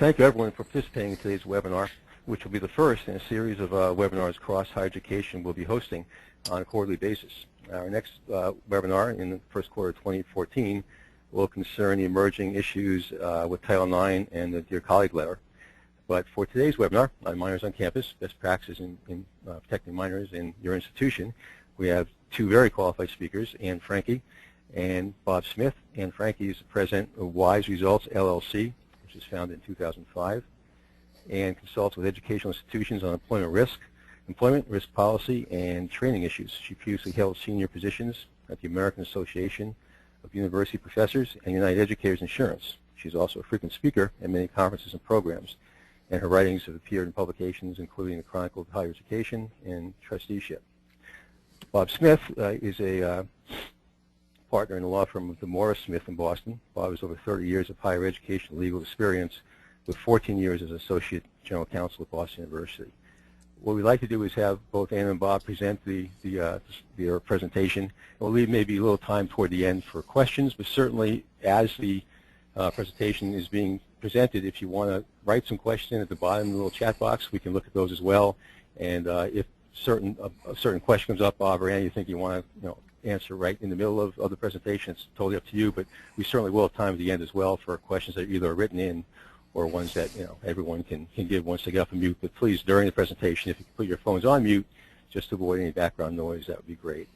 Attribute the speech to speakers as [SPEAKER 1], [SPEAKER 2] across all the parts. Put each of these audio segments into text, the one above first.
[SPEAKER 1] Thank you everyone for participating in today's webinar, which will be the first in a series of webinars Cross Higher Education will be hosting on a quarterly basis. Our next webinar in the first quarter of 2014 will concern the emerging issues with Title IX and the Dear Colleague letter. But for today's webinar on minors on campus, best practices in protecting minors in your institution, we have two very qualified speakers, Anne Franke and Bob Smith. Anne Franke is the president of Wise Results, LLC, which was founded in 2005, and consults with educational institutions on employment risk policy, and training issues. She previously held senior positions at the American Association of University Professors and United Educators Insurance. She's also a frequent speaker at many conferences and programs, and her writings have appeared in publications including the Chronicle of Higher Education and Trusteeship. Bob Smith is a partner in the law firm of DeMoura Smith in Boston. Bob has over 30 years of higher education legal experience with 14 years as Associate General Counsel at Boston University. What we'd like to do is have both Anne and Bob present their presentation. We'll leave maybe a little time toward the end for questions, but certainly as the presentation is being presented, if you want to write some questions at the bottom of the little chat box, we can look at those as well. And if a certain question comes up, Bob or Anne, you think you want to answer right in the middle of the presentation, it's totally up to you, but we certainly will have time at the end as well for questions that either are written in or ones that everyone can give once they get off of mute. But please, during the presentation, if you can put your phones on mute just to avoid any background noise, that would be great.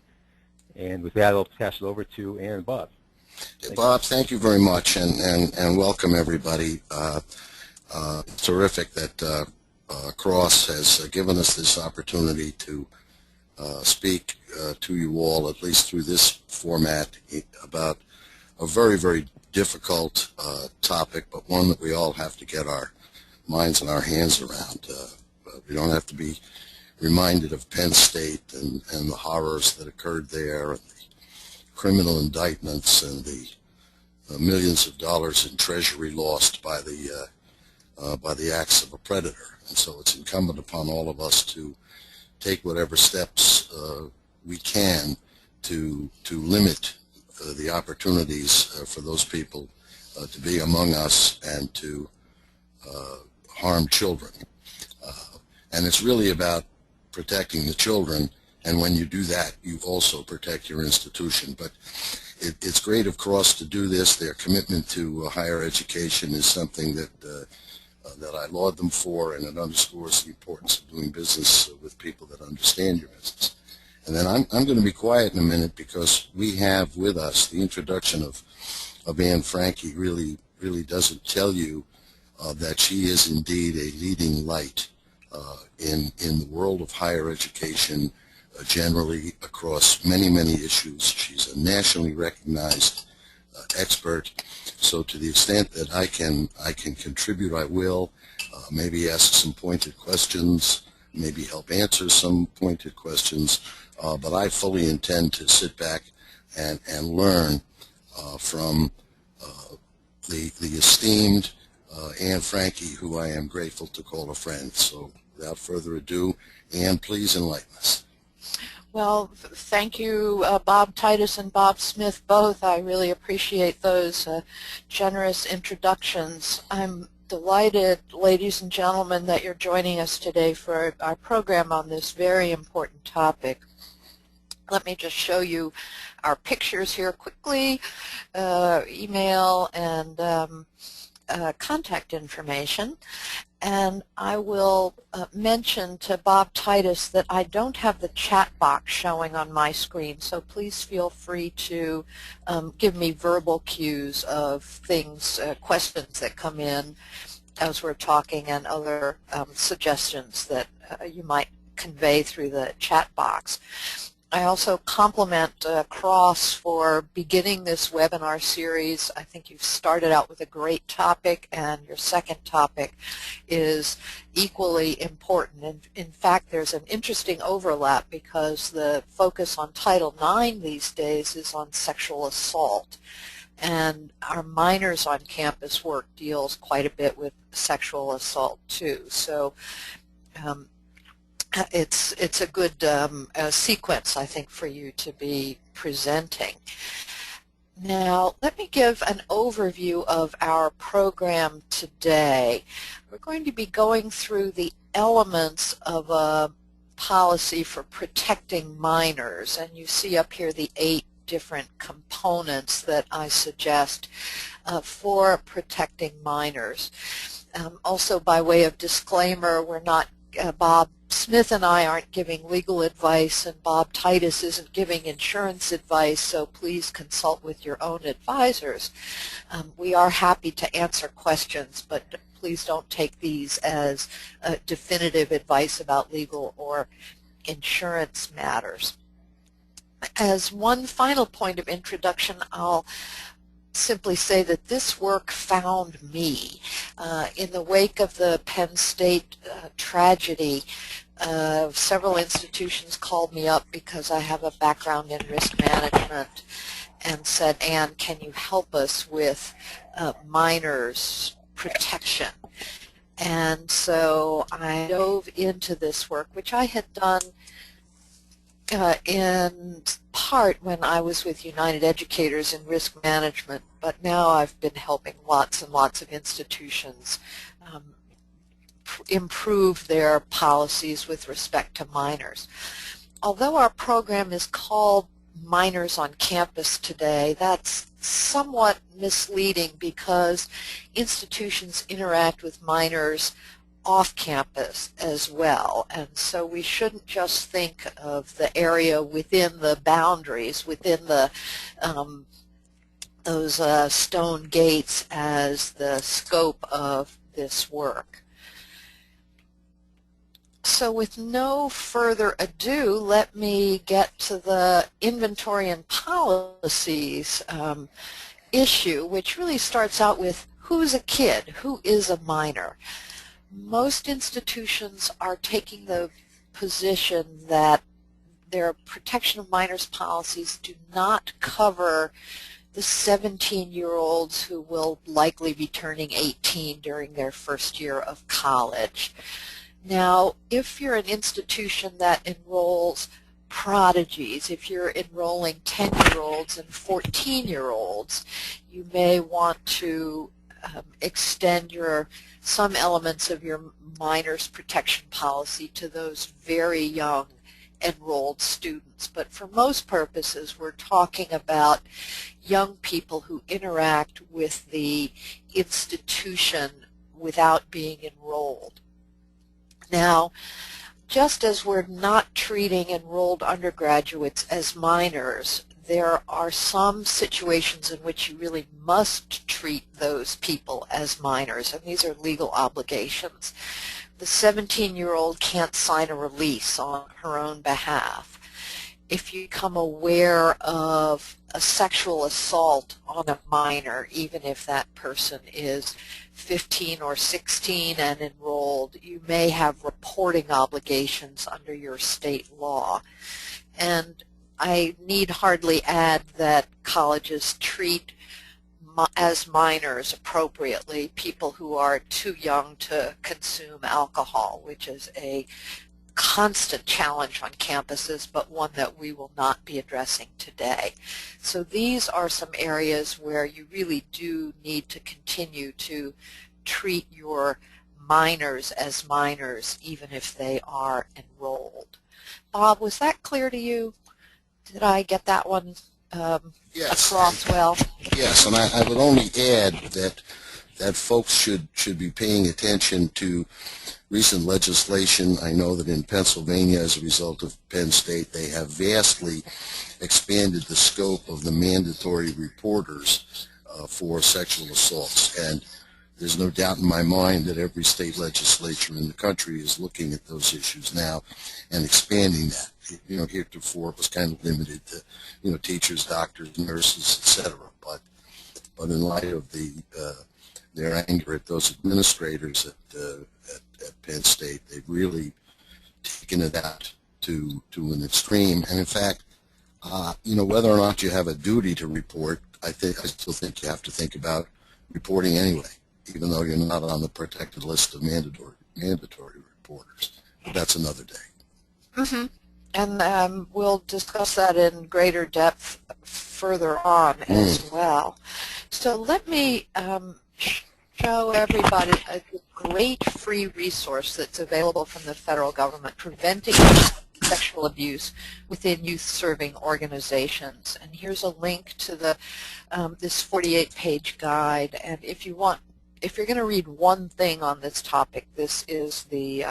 [SPEAKER 1] And with that, I'll pass it over to Anne and Bob.
[SPEAKER 2] Bob, thank you very much, and welcome everybody. Terrific that Cross has given us this opportunity to speak to you all, at least through this format, about a very, very difficult topic, but one that we all have to get our minds and our hands around. We don't have to be reminded of Penn State and the horrors that occurred there, and the criminal indictments, and the millions of dollars in treasury lost by the acts of a predator. And so it's incumbent upon all of us to take whatever steps we can to limit the opportunities for those people to be among us and to harm children. And it's really about protecting the children, and when you do that, you also protect your institution. But it's great of Cross to do this. Their commitment to higher education is something that I laud them for, and it underscores the importance of doing business with people that understand your business. And then I'm going to be quiet in a minute because we have with us the introduction of Anne Franke. Really doesn't tell you that she is indeed a leading light in the world of higher education generally across many, many issues. She's a nationally recognized expert. So to the extent that I can contribute, I will. Maybe ask some pointed questions, maybe help answer some pointed questions, but I fully intend to sit back and learn from the esteemed Anne Franke, who I am grateful to call a friend. So without further ado, Anne, please enlighten us.
[SPEAKER 3] Well, thank you, Bob Titus and Bob Smith, both. I really appreciate those generous introductions. I'm delighted, ladies and gentlemen, that you're joining us today for our program on this very important topic. Let me just show you our pictures here quickly, email and contact information. And I will mention to Bob Titus that I don't have the chat box showing on my screen, so please feel free to give me verbal cues of things, questions that come in as we're talking, and other suggestions that you might convey through the chat box. I also compliment Cross for beginning this webinar series. I think you've started out with a great topic, and your second topic is equally important. In fact, there's an interesting overlap because the focus on Title IX these days is on sexual assault. And our minors on campus work deals quite a bit with sexual assault too. So it's a good sequence, I think, for you to be presenting. Now, let me give an overview of our program today. We're going to be going through the elements of a policy for protecting minors, and you see up here the 8 different components that I suggest for protecting minors. Also, by way of disclaimer, we're not Bob Smith and I aren't giving legal advice, and Bob Titus isn't giving insurance advice, so please consult with your own advisors. We are happy to answer questions, but please don't take these as definitive advice about legal or insurance matters. As one final point of introduction, I'll simply say that this work found me. In the wake of the Penn State tragedy, several institutions called me up because I have a background in risk management and said, "Ann, can you help us with minors protection?" And so I dove into this work, which I had done in part when I was with United Educators in risk management, but now I've been helping lots and lots of institutions improve their policies with respect to minors. Although our program is called Minors on Campus today, that's somewhat misleading because institutions interact with minors off campus as well, and so we shouldn't just think of the area within the boundaries, within the those stone gates as the scope of this work. So with no further ado, let me get to the inventory and policies issue, which really starts out with who's a kid, who is a minor. Most institutions are taking the position that their protection of minors policies do not cover the 17-year-olds who will likely be turning 18 during their first year of college. Now, if you're an institution that enrolls prodigies, if you're enrolling 10-year-olds and 14-year-olds, you may want to extend some elements of your minors protection policy to those very young enrolled students. But for most purposes, we're talking about young people who interact with the institution without being enrolled. Now, just as we're not treating enrolled undergraduates as minors, there are some situations in which you really must treat those people as minors, and these are legal obligations. The 17-year-old can't sign a release on her own behalf. If you become aware of a sexual assault on a minor, even if that person is 15 or 16 and enrolled, you may have reporting obligations under your state law. And I need hardly add that colleges treat as minors appropriately people who are too young to consume alcohol, which is a constant challenge on campuses, but one that we will not be addressing today. So these are some areas where you really do need to continue to treat your minors as minors, even if they are enrolled. Bob, was that clear to you? Did I get that one
[SPEAKER 2] Yes.
[SPEAKER 3] across well?
[SPEAKER 2] Yes, and I would only add that folks should be paying attention to recent legislation. I know that in Pennsylvania, as a result of Penn State, they have vastly expanded the scope of the mandatory reporters for sexual assaults, and there's no doubt in my mind that every state legislature in the country is looking at those issues now and expanding that. You know, heretofore it was kind of limited to, you know, teachers, doctors, nurses, etc. But in light of their anger at those administrators at Penn State, they've really taken it out to an extreme. And in fact, you know, whether or not you have a duty to report, I still think you have to think about reporting anyway, even though you're not on the protected list of mandatory reporters. But that's another day.
[SPEAKER 3] Mm-hmm. And we'll discuss that in greater depth further on as well. So let me show everybody a great free resource that's available from the federal government, Preventing Sexual Abuse Within Youth-Serving Organizations. And here's a link to the this 48-page guide. And if you're going to read one thing on this topic, this is the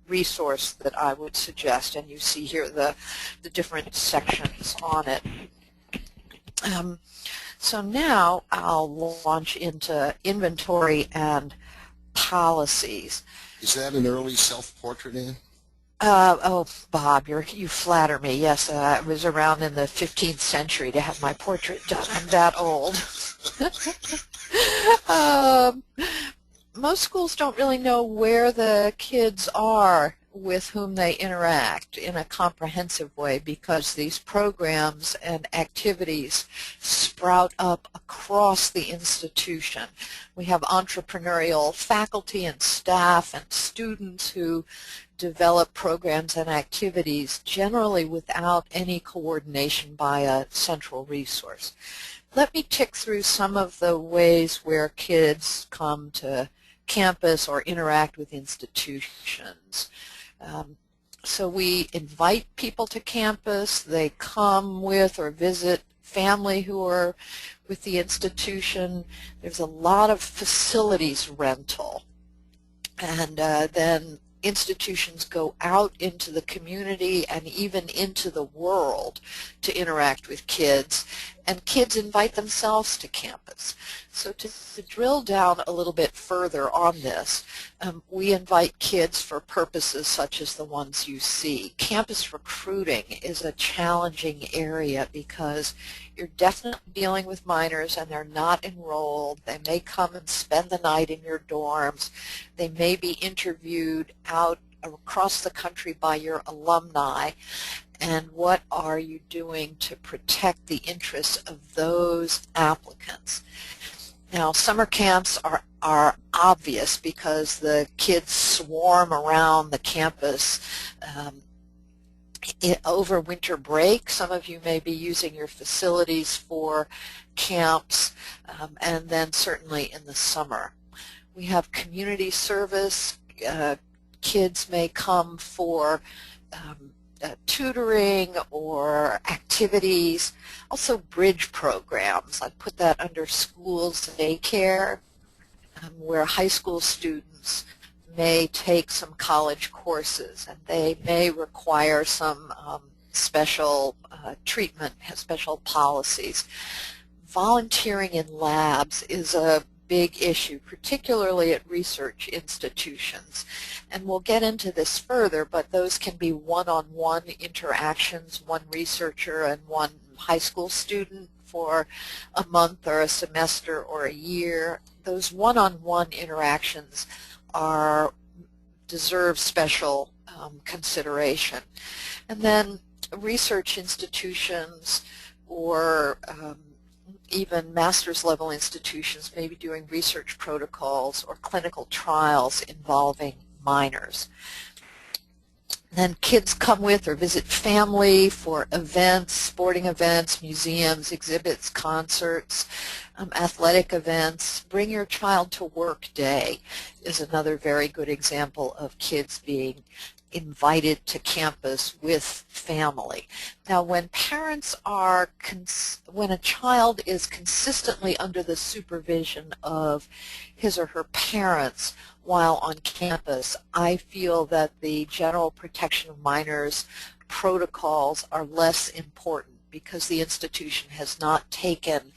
[SPEAKER 3] resource that I would suggest, and you see here the different sections on it. So now I'll launch into inventory and policies.
[SPEAKER 2] Is that an early self-portrait, Ann?
[SPEAKER 3] Oh, Bob, you flatter me. Yes, I was around in the 15th century to have my portrait done. I'm that old. Most schools don't really know where the kids are with whom they interact in a comprehensive way, because these programs and activities sprout up across the institution. We have entrepreneurial faculty and staff and students who develop programs and activities generally without any coordination by a central resource. Let me tick through some of the ways where kids come to campus or interact with institutions. So we invite people to campus. They come with or visit family who are with the institution. There's a lot of facilities rental. And then institutions go out into the community and even into the world to interact with kids, and kids invite themselves to campus. So to drill down a little bit further on this, we invite kids for purposes such as the ones you see. Campus recruiting is a challenging area because you're definitely dealing with minors and they're not enrolled. They may come and spend the night in your dorms. They may be interviewed out across the country by your alumni. And what are you doing to protect the interests of those applicants? Now, summer camps are obvious because the kids swarm around the campus over winter break. Some of you may be using your facilities for camps, and then certainly in the summer. We have community service. Kids may come for tutoring or activities, also bridge programs. I put that under schools daycare, where high school students may take some college courses and they may require some special treatment, special policies. Volunteering in labs is a big issue, particularly at research institutions. And we'll get into this further, but those can be one-on-one interactions, one researcher and one high school student for a month or a semester or a year. Those one-on-one interactions deserve special consideration. And then research institutions or even master's level institutions may be doing research protocols or clinical trials involving minors. Then kids come with or visit family for events, sporting events, museums, exhibits, concerts, athletic events. Bring your child to work day is another very good example of kids being invited to campus with family. Now, when a child is consistently under the supervision of his or her parents while on campus, I feel that the general protection of minors protocols are less important because the institution has not taken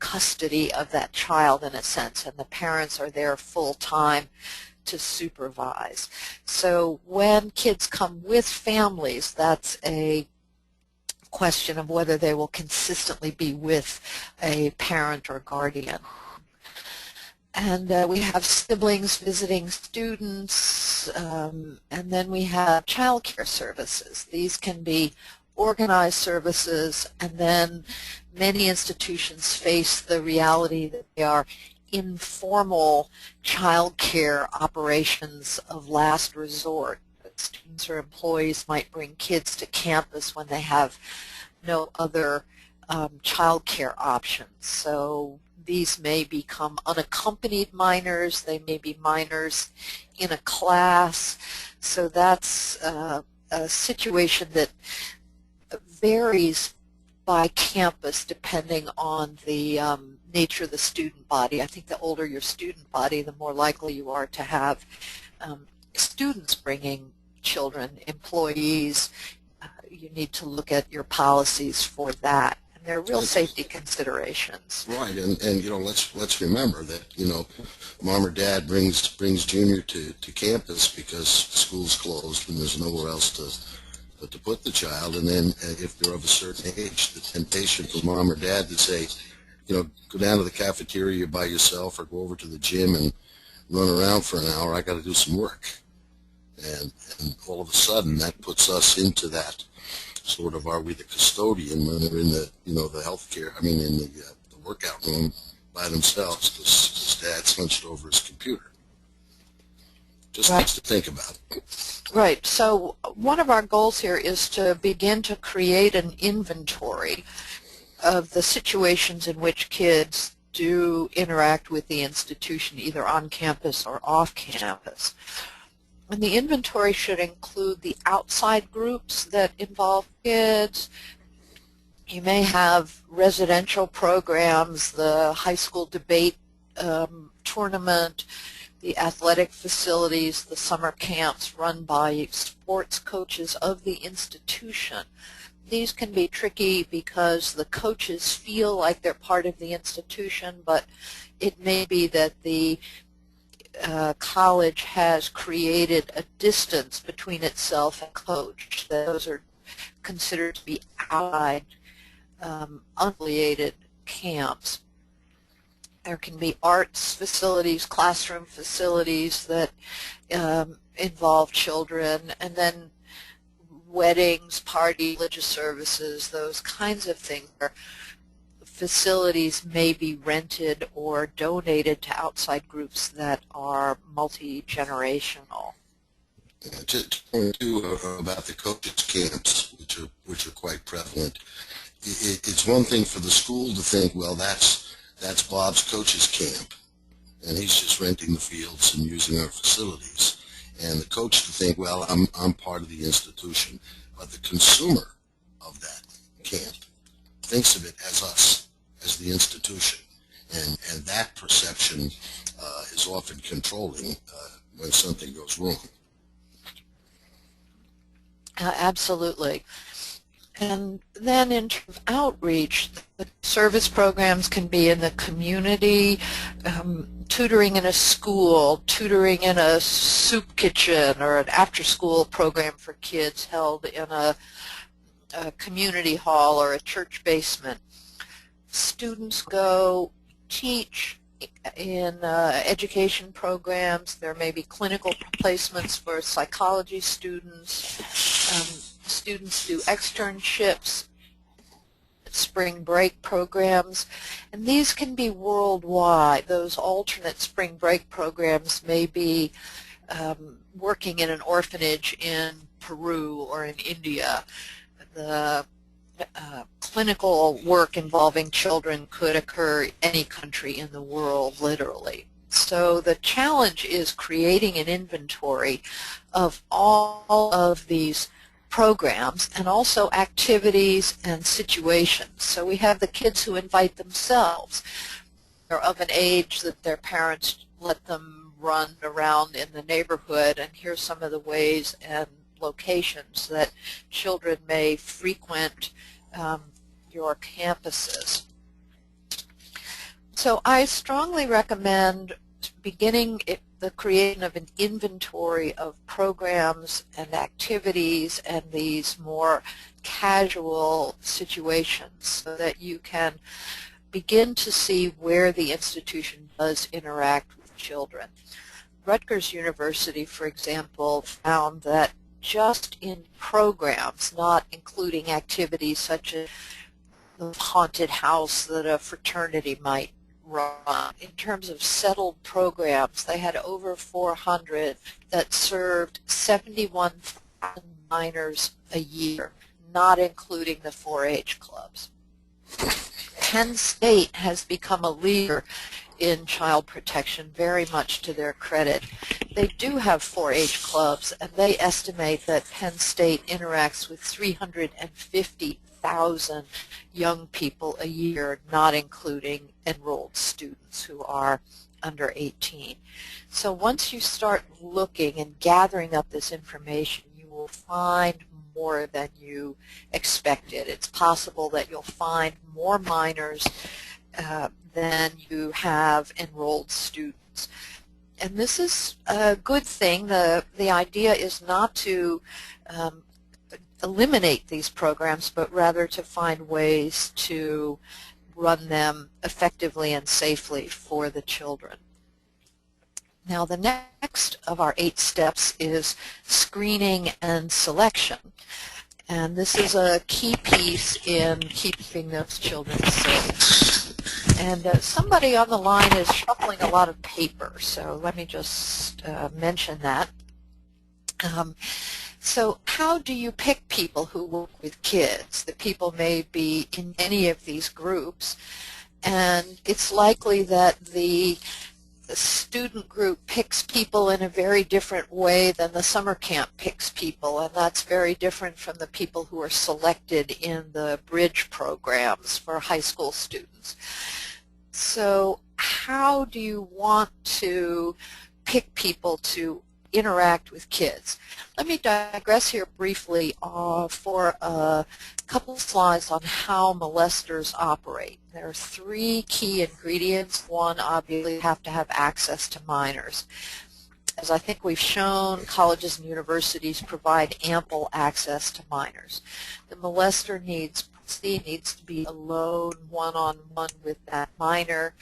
[SPEAKER 3] custody of that child in a sense, and the parents are there full-time to supervise. So when kids come with families, that's a question of whether they will consistently be with a parent or guardian. And we have siblings visiting students, and then we have child care services. These can be organized services, and then many institutions face the reality that they are informal child care operations of last resort. students or employees might bring kids to campus when they have no other child care options. So these may become unaccompanied minors, they may be minors in a class. So that's a situation that varies by campus depending on the nature of the student body. I think the older your student body, the more likely you are to have students bringing children, employees. You need to look at your policies for that. And there are real safety considerations.
[SPEAKER 2] Right, and you know, let's remember that, you know, mom or dad brings Junior to campus because school's closed and there's nowhere else to put the child. And then if they're of a certain age, the temptation for mom or dad to say, you know, go down to the cafeteria by yourself or go over to the gym and run around for an hour. I got to do some work. And all of a sudden that puts us into that sort of, are we the custodian when they're in the, you know, the healthcare, I mean in the workout room by themselves because dad's hunched over his computer. Just things to think about.
[SPEAKER 3] Right. So one of our goals here is to begin to create an inventory of the situations in which kids do interact with the institution, either on campus or off campus. And the inventory should include the outside groups that involve kids. You may have residential programs, the high school debate tournament, the athletic facilities, the summer camps run by sports coaches of the institution. These can be tricky because the coaches feel like they're part of the institution, but it may be that the college has created a distance between itself and coach. Those are considered to be outside, unaffiliated camps. There can be arts facilities, classroom facilities that involve children, and then weddings, party, religious services, those kinds of things where facilities may be rented or donated to outside groups that are multi-generational.
[SPEAKER 2] Just point two about the coaches' camps, which are quite prevalent. It's one thing for the school to think, well, that's Bob's coach's camp, and he's just renting the fields and using our facilities. And the coach to think, well, I'm part of the institution, but the consumer of that camp thinks of it as us, as the institution, and that perception is often controlling when something goes wrong.
[SPEAKER 3] Absolutely. And then in terms of outreach, the service programs can be in the community, tutoring in a school, tutoring in a soup kitchen, or an after-school program for kids held in a community hall or a church basement. Students go teach in education programs. There may be clinical placements for psychology students. Students do externships, spring break programs, and these can be worldwide. Those alternate spring break programs may be working in an orphanage in Peru or in India. The clinical work involving children could occur in any country in the world, literally. So the challenge is creating an inventory of all of these programs and also activities and situations. So we have the kids who invite themselves. They're of an age that their parents let them run around in the neighborhood, and here's some of the ways and locations that children may frequent your campuses. So I strongly recommend beginning the creation of an inventory of programs and activities and these more casual situations so that you can begin to see where the institution does interact with children. Rutgers University, for example, found that just in programs, not including activities such as the haunted house that a fraternity might run. In terms of settled programs, they had over 400 that served 71,000 minors a year, not including the 4-H clubs. Penn State has become a leader in child protection, very much to their credit. They do have 4-H clubs, and they estimate that Penn State interacts with 350,000 young people a year, not including enrolled students who are under 18. So once you start looking and gathering up this information, you will find more than you expected. It's possible that you'll find more minors than you have enrolled students. And this is a good thing. The idea is not to eliminate these programs, but rather to find ways to run them effectively and safely for the children. Now, the next of our 8 steps is screening and selection. And this is a key piece in keeping those children safe. And somebody on the line is shuffling a lot of paper, so let me just mention that. So how do you pick people who work with kids? The people may be in any of these groups, and it's likely that the student group picks people in a very different way than the summer camp picks people, and that's very different from the people who are selected in the bridge programs for high school students. So how do you want to pick people to interact with kids? Let me digress here briefly for a couple of slides on how molesters operate. There are 3 key ingredients. One, obviously, you have to have access to minors. As I think we've shown, colleges and universities provide ample access to minors. The molester needs to be alone, one-on-one with that minor,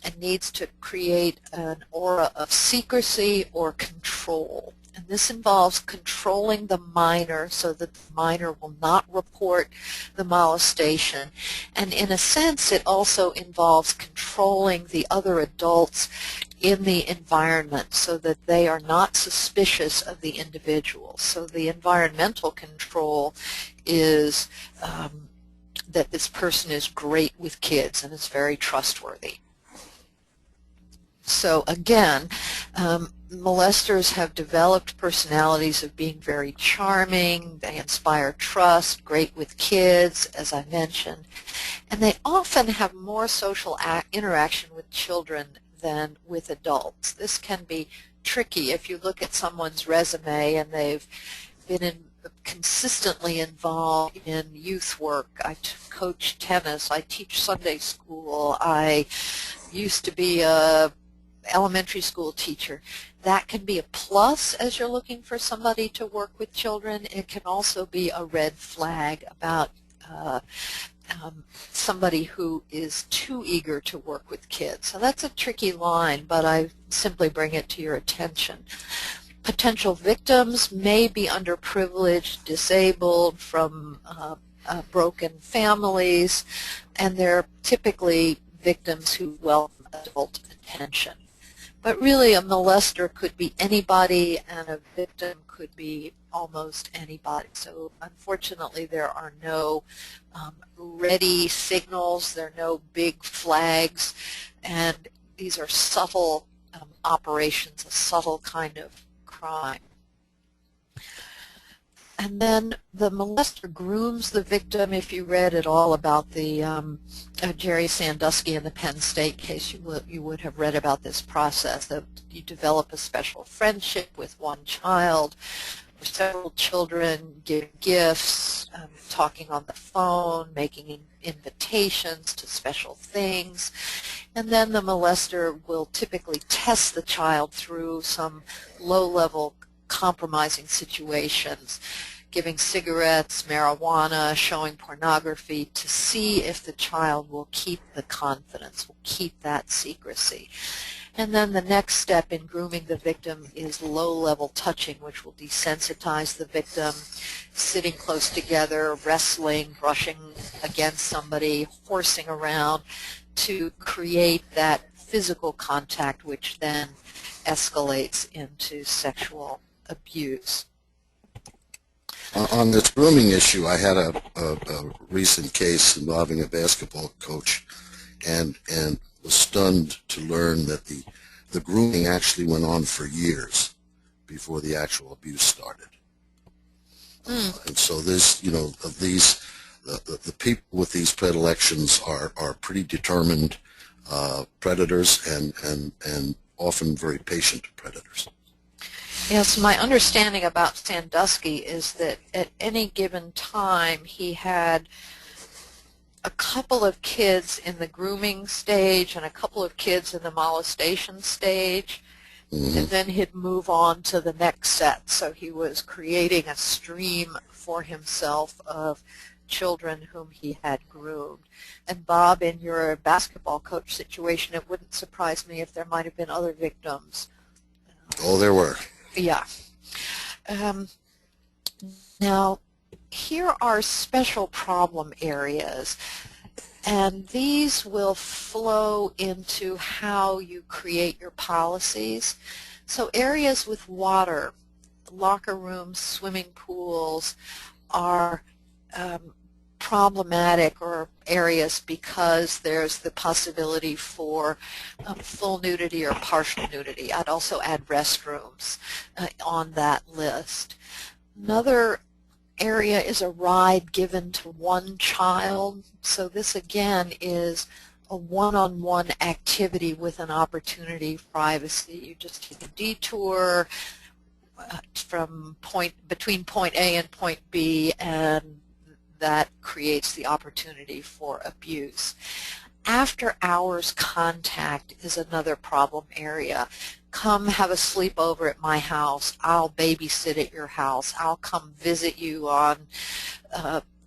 [SPEAKER 3] and needs to create an aura of secrecy or control. And this involves controlling the minor so that the minor will not report the molestation. And in a sense, it also involves controlling the other adults in the environment so that they are not suspicious of the individual. So the environmental control is that this person is great with kids and is very trustworthy. So again, molesters have developed personalities of being very charming, they inspire trust, great with kids, as I mentioned, and they often have more social interaction with children than with adults. This can be tricky if you look at someone's resume and they've been consistently involved in youth work. I coach tennis, I teach Sunday school, I used to be a elementary school teacher. That can be a plus as you're looking for somebody to work with children. It can also be a red flag about somebody who is too eager to work with kids. So that's a tricky line, but I simply bring it to your attention. Potential victims may be underprivileged, disabled, from broken families, and they're typically victims who welcome adult attention. But really, a molester could be anybody, and a victim could be almost anybody. So unfortunately, there are no ready signals, there are no big flags, and these are subtle operations, a subtle kind of crime. And then the molester grooms the victim. If you read at all about the Jerry Sandusky in the Penn State case, you would have read about this process. That you develop a special friendship with one child, or several children, giving gifts, talking on the phone, making invitations to special things. And then the molester will typically test the child through some low-level compromising situations, giving cigarettes, marijuana, showing pornography, to see if the child will keep the confidence, will keep that secrecy. And then the next step in grooming the victim is low-level touching, which will desensitize the victim, sitting close together, wrestling, brushing against somebody, horsing around, to create that physical contact, which then escalates into sexual abuse.
[SPEAKER 2] On this grooming issue, I had a recent case involving a basketball coach, and was stunned to learn that the grooming actually went on for years before the actual abuse started. And so this, you know, the people with these predilections are pretty determined predators, and often very patient predators.
[SPEAKER 3] Yes, my understanding about Sandusky is that at any given time he had a couple of kids in the grooming stage and a couple of kids in the molestation stage, and then he'd move on to the next set. So he was creating a stream for himself of children whom he had groomed. And Bob, in your basketball coach situation, it wouldn't surprise me if there might have been other victims.
[SPEAKER 2] Oh, there were.
[SPEAKER 3] Yeah. Now, here are special problem areas, and these will flow into how you create your policies. So areas with water, locker rooms, swimming pools, are problematic or areas because there's the possibility for full nudity or partial nudity. I'd also add restrooms on that list. Another area is a ride given to one child. So this again is a one-on-one activity with an opportunity for privacy. You just take a detour between point A and point B, and that creates the opportunity for abuse. After hours contact is another problem area. Come have a sleepover at my house. I'll babysit at your house. I'll come visit you on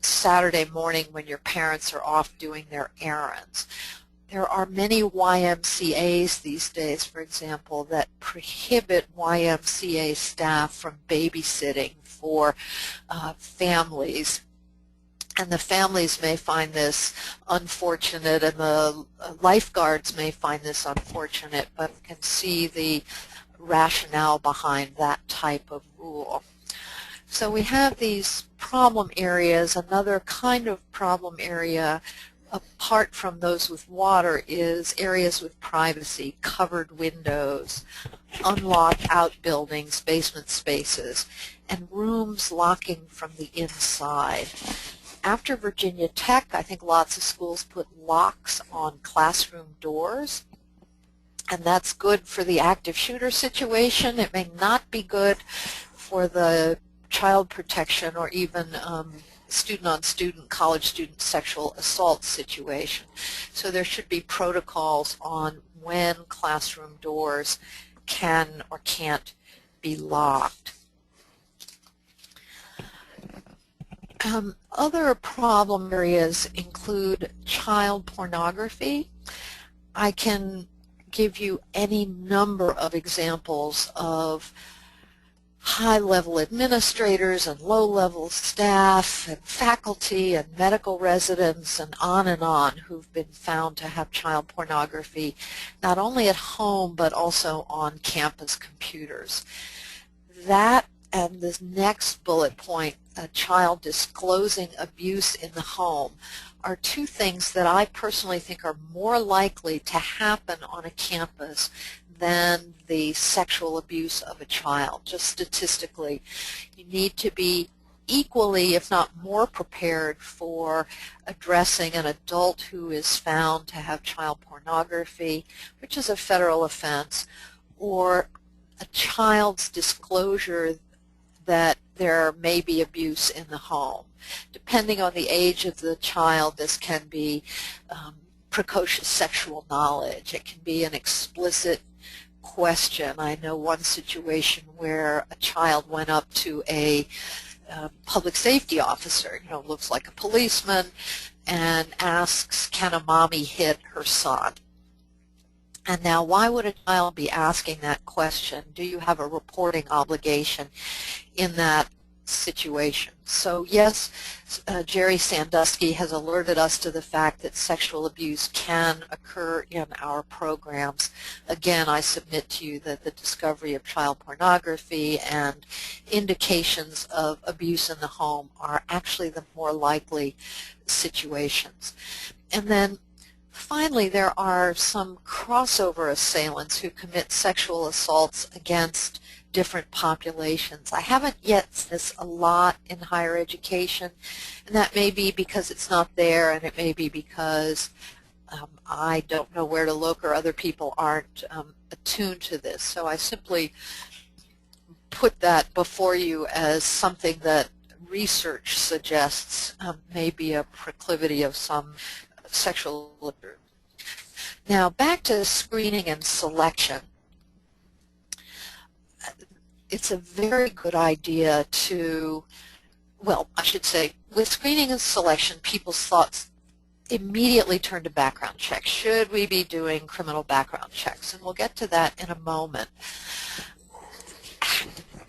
[SPEAKER 3] Saturday morning when your parents are off doing their errands. There are many YMCAs these days, for example, that prohibit YMCA staff from babysitting for families. And the families may find this unfortunate, and the lifeguards may find this unfortunate, but you can see the rationale behind that type of rule. So we have these problem areas. Another kind of problem area, apart from those with water, is areas with privacy, covered windows, unlocked outbuildings, basement spaces, and rooms locking from the inside. After Virginia Tech, I think lots of schools put locks on classroom doors, and that's good for the active shooter situation. It may not be good for the child protection or even student-on-student, college student sexual assault situation. So there should be protocols on when classroom doors can or can't be locked. Other problem areas include child pornography. I can give you any number of examples of high-level administrators and low-level staff and faculty and medical residents and on who've been found to have child pornography not only at home but also on campus computers. That and this next bullet point, a child disclosing abuse in the home, are two things that I personally think are more likely to happen on a campus than the sexual abuse of a child. Just statistically, you need to be equally, if not more, prepared for addressing an adult who is found to have child pornography, which is a federal offense, or a child's disclosure that there may be abuse in the home. Depending on the age of the child, this can be precocious sexual knowledge. It can be an explicit question. I know one situation where a child went up to a public safety officer, looks like a policeman, and asks, can a mommy hit her son? And now, why would a child be asking that question? Do you have a reporting obligation in that situation. So yes, Jerry Sandusky has alerted us to the fact that sexual abuse can occur in our programs. Again, I submit to you that the discovery of child pornography and indications of abuse in the home are actually the more likely situations. And then finally, there are some crossover assailants who commit sexual assaults against different populations. I haven't yet seen this a lot in higher education, and that may be because it's not there, and it may be because I don't know where to look or other people aren't attuned to this. So I simply put that before you as something that research suggests may be a proclivity of some sexual abuse. Now back to screening and selection. It's a very good idea to, well, I should say, with screening and selection, people's thoughts immediately turn to background checks. Should we be doing criminal background checks? And we'll get to that in a moment.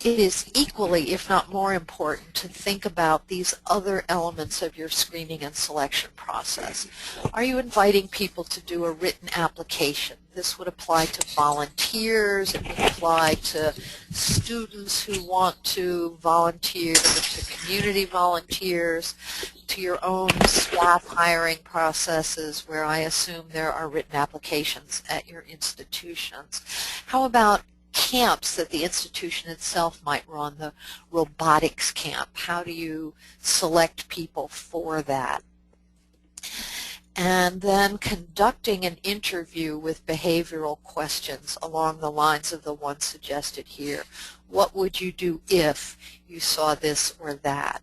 [SPEAKER 3] It is equally, if not more important, to think about these other elements of your screening and selection process. Are you inviting people to do a written application? This would apply to volunteers, it would apply to students who want to volunteer, to community volunteers, to your own staff hiring processes where I assume there are written applications at your institutions. How about camps that the institution itself might run, the robotics camp? How do you select people for that? And then conducting an interview with behavioral questions along the lines of the one suggested here. What would you do if you saw this or that?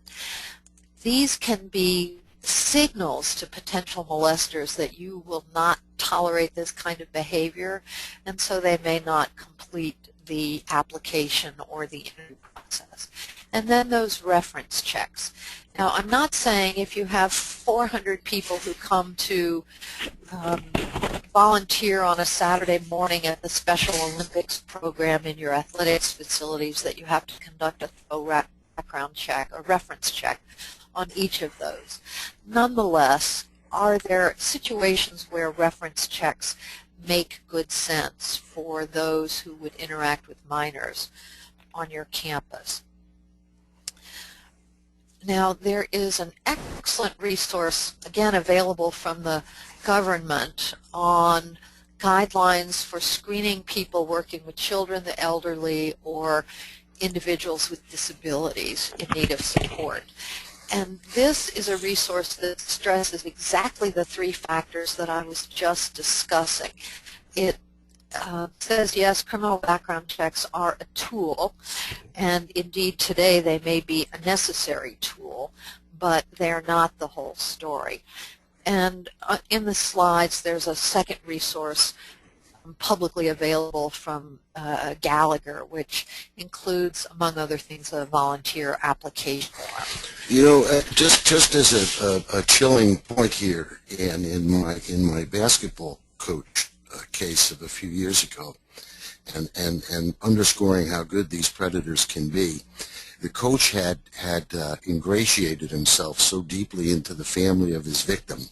[SPEAKER 3] These can be signals to potential molesters that you will not tolerate this kind of behavior, and so they may not complete the application or the interview process. And then those reference checks. Now, I'm not saying if you have 400 people who come to volunteer on a Saturday morning at the Special Olympics program in your athletics facilities that you have to conduct a thorough background check, a reference check on each of those. Nonetheless, are there situations where reference checks make good sense for those who would interact with minors on your campus? Now, there is an excellent resource, again, available from the government on guidelines for screening people working with children, the elderly, or individuals with disabilities in need of support. And this is a resource that stresses exactly the three factors that I was just discussing. It says, yes, criminal background checks are a tool, and indeed today they may be a necessary tool, but they're not the whole story. And in the slides there's a second resource publicly available from Gallagher, which includes, among other things, a volunteer application form.
[SPEAKER 2] You know, just as a chilling point here, and in my basketball coach case of a few years ago, and underscoring how good these predators can be, the coach had ingratiated himself so deeply into the family of his victim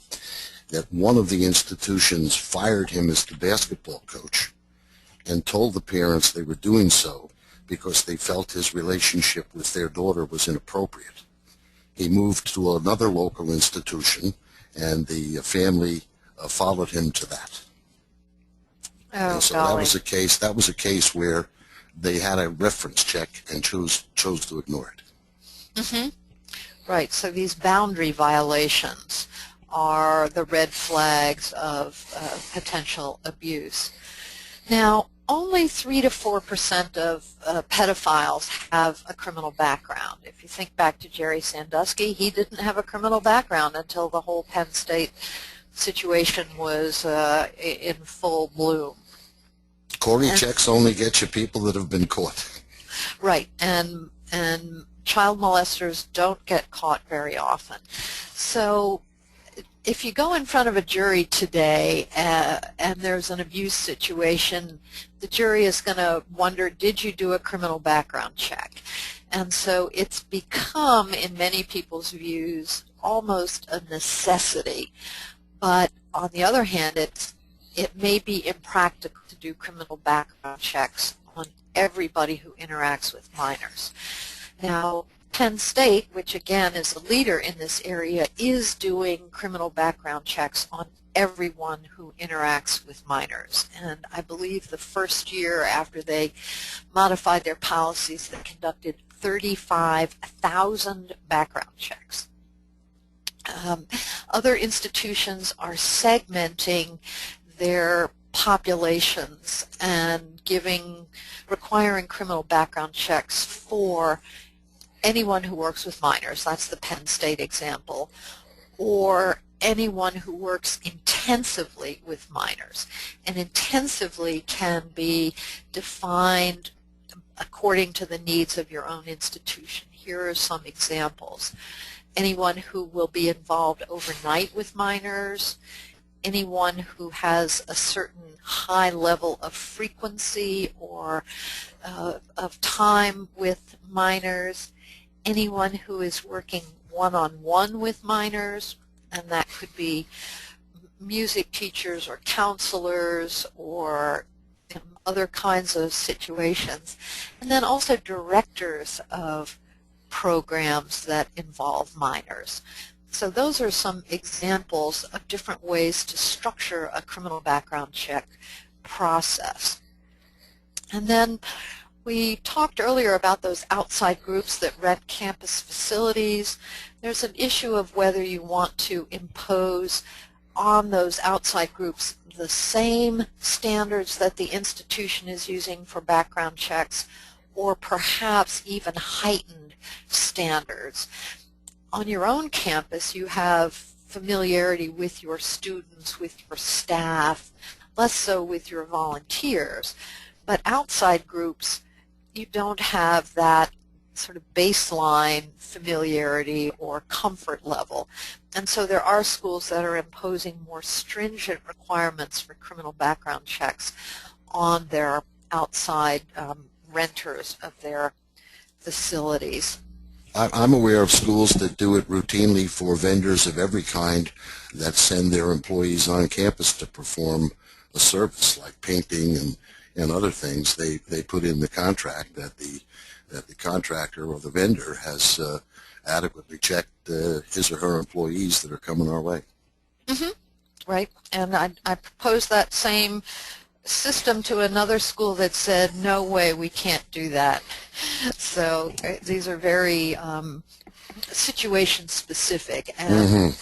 [SPEAKER 2] that one of the institutions fired him as the basketball coach and told the parents they were doing so because they felt his relationship with their daughter was inappropriate. He moved to another local institution, and the family followed him to that.
[SPEAKER 3] Oh,
[SPEAKER 2] and so
[SPEAKER 3] golly.
[SPEAKER 2] that was a case where they had a reference check and chose to ignore it.
[SPEAKER 3] Mm-hmm. Right, so these boundary violations are the red flags of potential abuse. Now, only 3 to 4% of pedophiles have a criminal background. If you think back to Jerry Sandusky, he didn't have a criminal background until the whole Penn State situation was in full bloom.
[SPEAKER 2] Corey checks only get you people that have been caught.
[SPEAKER 3] Right, and child molesters don't get caught very often. So if you go in front of a jury today and there's an abuse situation, the jury is going to wonder, did you do a criminal background check? And so it's become, in many people's views, almost a necessity. But on the other hand, it may be impractical to do criminal background checks on everybody who interacts with minors. Now, Penn State, which again is a leader in this area, is doing criminal background checks on everyone who interacts with minors. And I believe the first year after they modified their policies, they conducted 35,000 background checks. Other institutions are segmenting their populations and requiring criminal background checks for anyone who works with minors. That's the Penn State example. Or anyone who works intensively with minors. And intensively can be defined according to the needs of your own institution. Here are some examples. Anyone who will be involved overnight with minors, anyone who has a certain high level of frequency or of time with minors, anyone who is working one-on-one with minors, and that could be music teachers or counselors or other kinds of situations, and then also directors of programs that involve minors. So those are some examples of different ways to structure a criminal background check process. And then we talked earlier about those outside groups that rent campus facilities. There's an issue of whether you want to impose on those outside groups the same standards that the institution is using for background checks, or perhaps even heightened standards. On your own campus, you have familiarity with your students, with your staff, less so with your volunteers. But outside groups, you don't have that sort of baseline familiarity or comfort level. And so there are schools that are imposing more stringent requirements for criminal background checks on their outside renters of their facilities.
[SPEAKER 2] I'm aware of schools that do it routinely for vendors of every kind that send their employees on campus to perform a service like painting and other things. They put in the contract that the contractor or the vendor has adequately checked his or her employees that are coming our way.
[SPEAKER 3] Mm-hmm. Right, and I proposed that same system to another school that said, no way, we can't do that. So these are very situation specific, and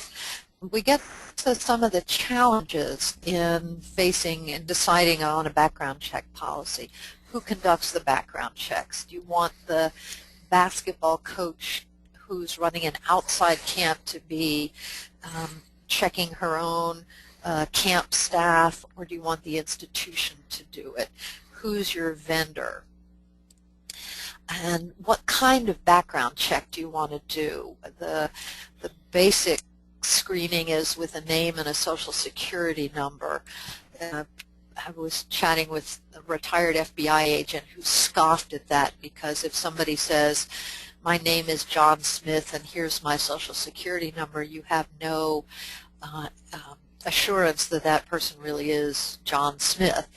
[SPEAKER 3] we get to some of the challenges in facing and deciding on a background check policy. Who conducts the background checks? Do you want the basketball coach who's running an outside camp to be checking her own camp staff, or do you want the institution to do it? Who's your vendor? And what kind of background check do you want to do? The basic screening is with a name and a social security number. I was chatting with a retired FBI agent who scoffed at that, because if somebody says, my name is John Smith and here's my social security number, you have no assurance that that person really is John Smith.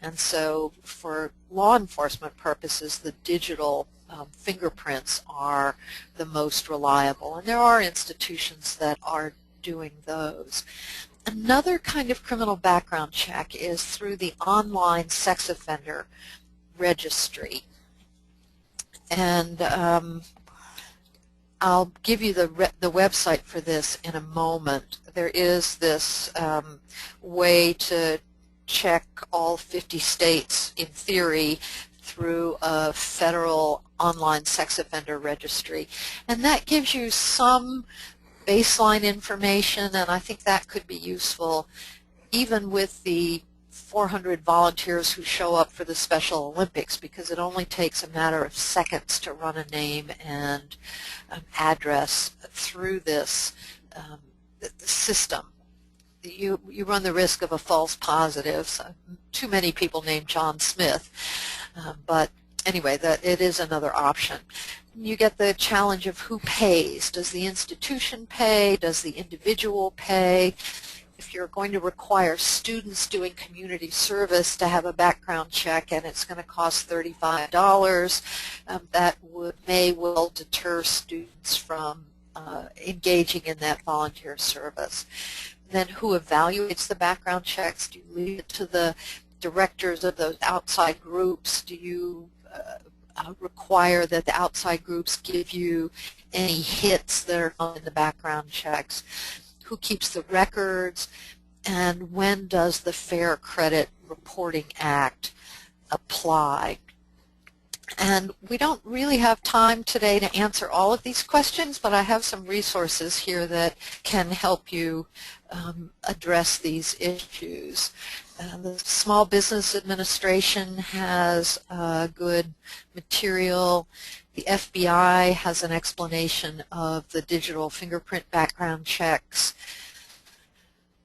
[SPEAKER 3] And so for law enforcement purposes, the digital fingerprints are the most reliable, and there are institutions that are doing those. Another kind of criminal background check is through the online sex offender registry. And I'll give you the website for this in a moment. There is this way to check all 50 states, in theory, through a federal online sex offender registry. And that gives you some baseline information, and I think that could be useful even with the 400 volunteers who show up for the Special Olympics, because it only takes a matter of seconds to run a name and address through this system. you run the risk of a false positive. So, too many people named John Smith, but anyway, that it is another option. You get the challenge of who pays. Does the institution pay? Does the individual pay? If you're going to require students doing community service to have a background check and it's going to cost $35, that may well deter students from engaging in that volunteer service. Then who evaluates the background checks? Do you leave it to the directors of those outside groups? Do you require that the outside groups give you any hits that are on in the background checks? Who keeps the records? And when does the Fair Credit Reporting Act apply? And we don't really have time today to answer all of these questions, but I have some resources here that can help you address these issues. The Small Business Administration has good material. The FBI has an explanation of the digital fingerprint background checks.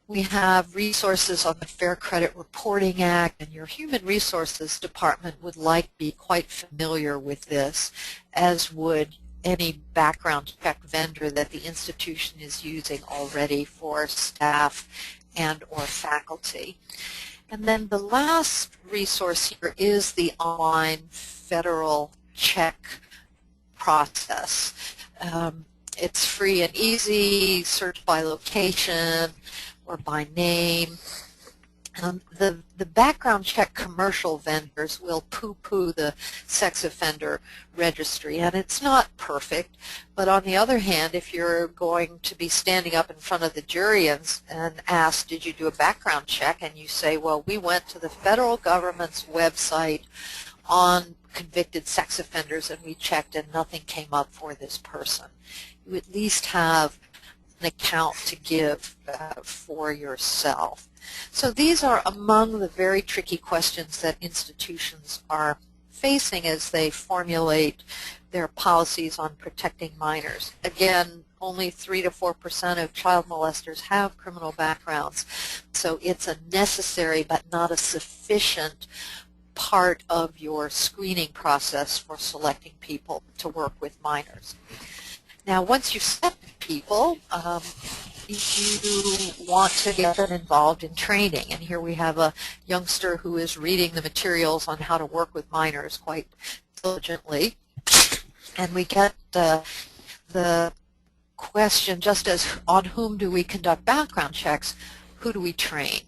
[SPEAKER 3] We have resources on the Fair Credit Reporting Act, and your Human Resources Department would be quite familiar with this, as would any background check vendor that the institution is using already for staff and or faculty. And then the last resource here is the online federal check process. It's free and easy, search by location or by name. The background check commercial vendors will poo-poo the sex offender registry, and it's not perfect, but on the other hand, if you're going to be standing up in front of the jury and asked, did you do a background check, and you say, well, we went to the federal government's website on convicted sex offenders and we checked and nothing came up for this person, you at least have an account to give for yourself. So these are among the very tricky questions that institutions are facing as they formulate their policies on protecting minors. Again, only 3 to 4% of child molesters have criminal backgrounds, so it's a necessary but not a sufficient part of your screening process for selecting people to work with minors. Now, once you've selected people, you want to get them involved in training. And here we have a youngster who is reading the materials on how to work with minors quite diligently. And we get the question, just as on whom do we conduct background checks, who do we train?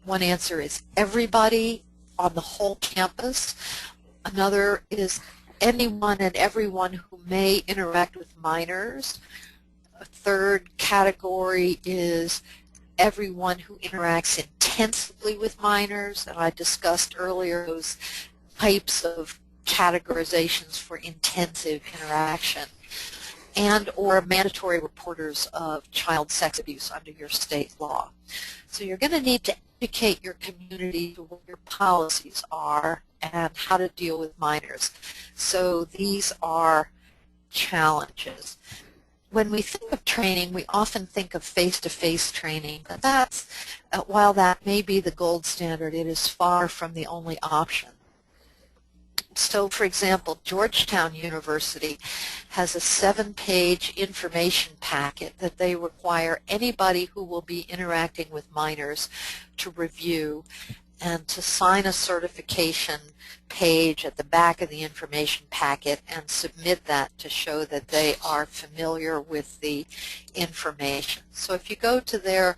[SPEAKER 3] One answer is everybody on the whole campus. Another is anyone and everyone who may interact with minors. A third category is everyone who interacts intensively with minors, and I discussed earlier those types of categorizations for intensive interaction, and or mandatory reporters of child sex abuse under your state law. So you're going to need to educate your community to what your policies are and how to deal with minors. So these are challenges. When we think of training, we often think of face-to-face training, but that's, while that may be the gold standard, it is far from the only option. So, for example, Georgetown University has a 7-page information packet that they require anybody who will be interacting with minors to review and to sign a certification page at the back of the information packet and submit that to show that they are familiar with the information. So if you go to their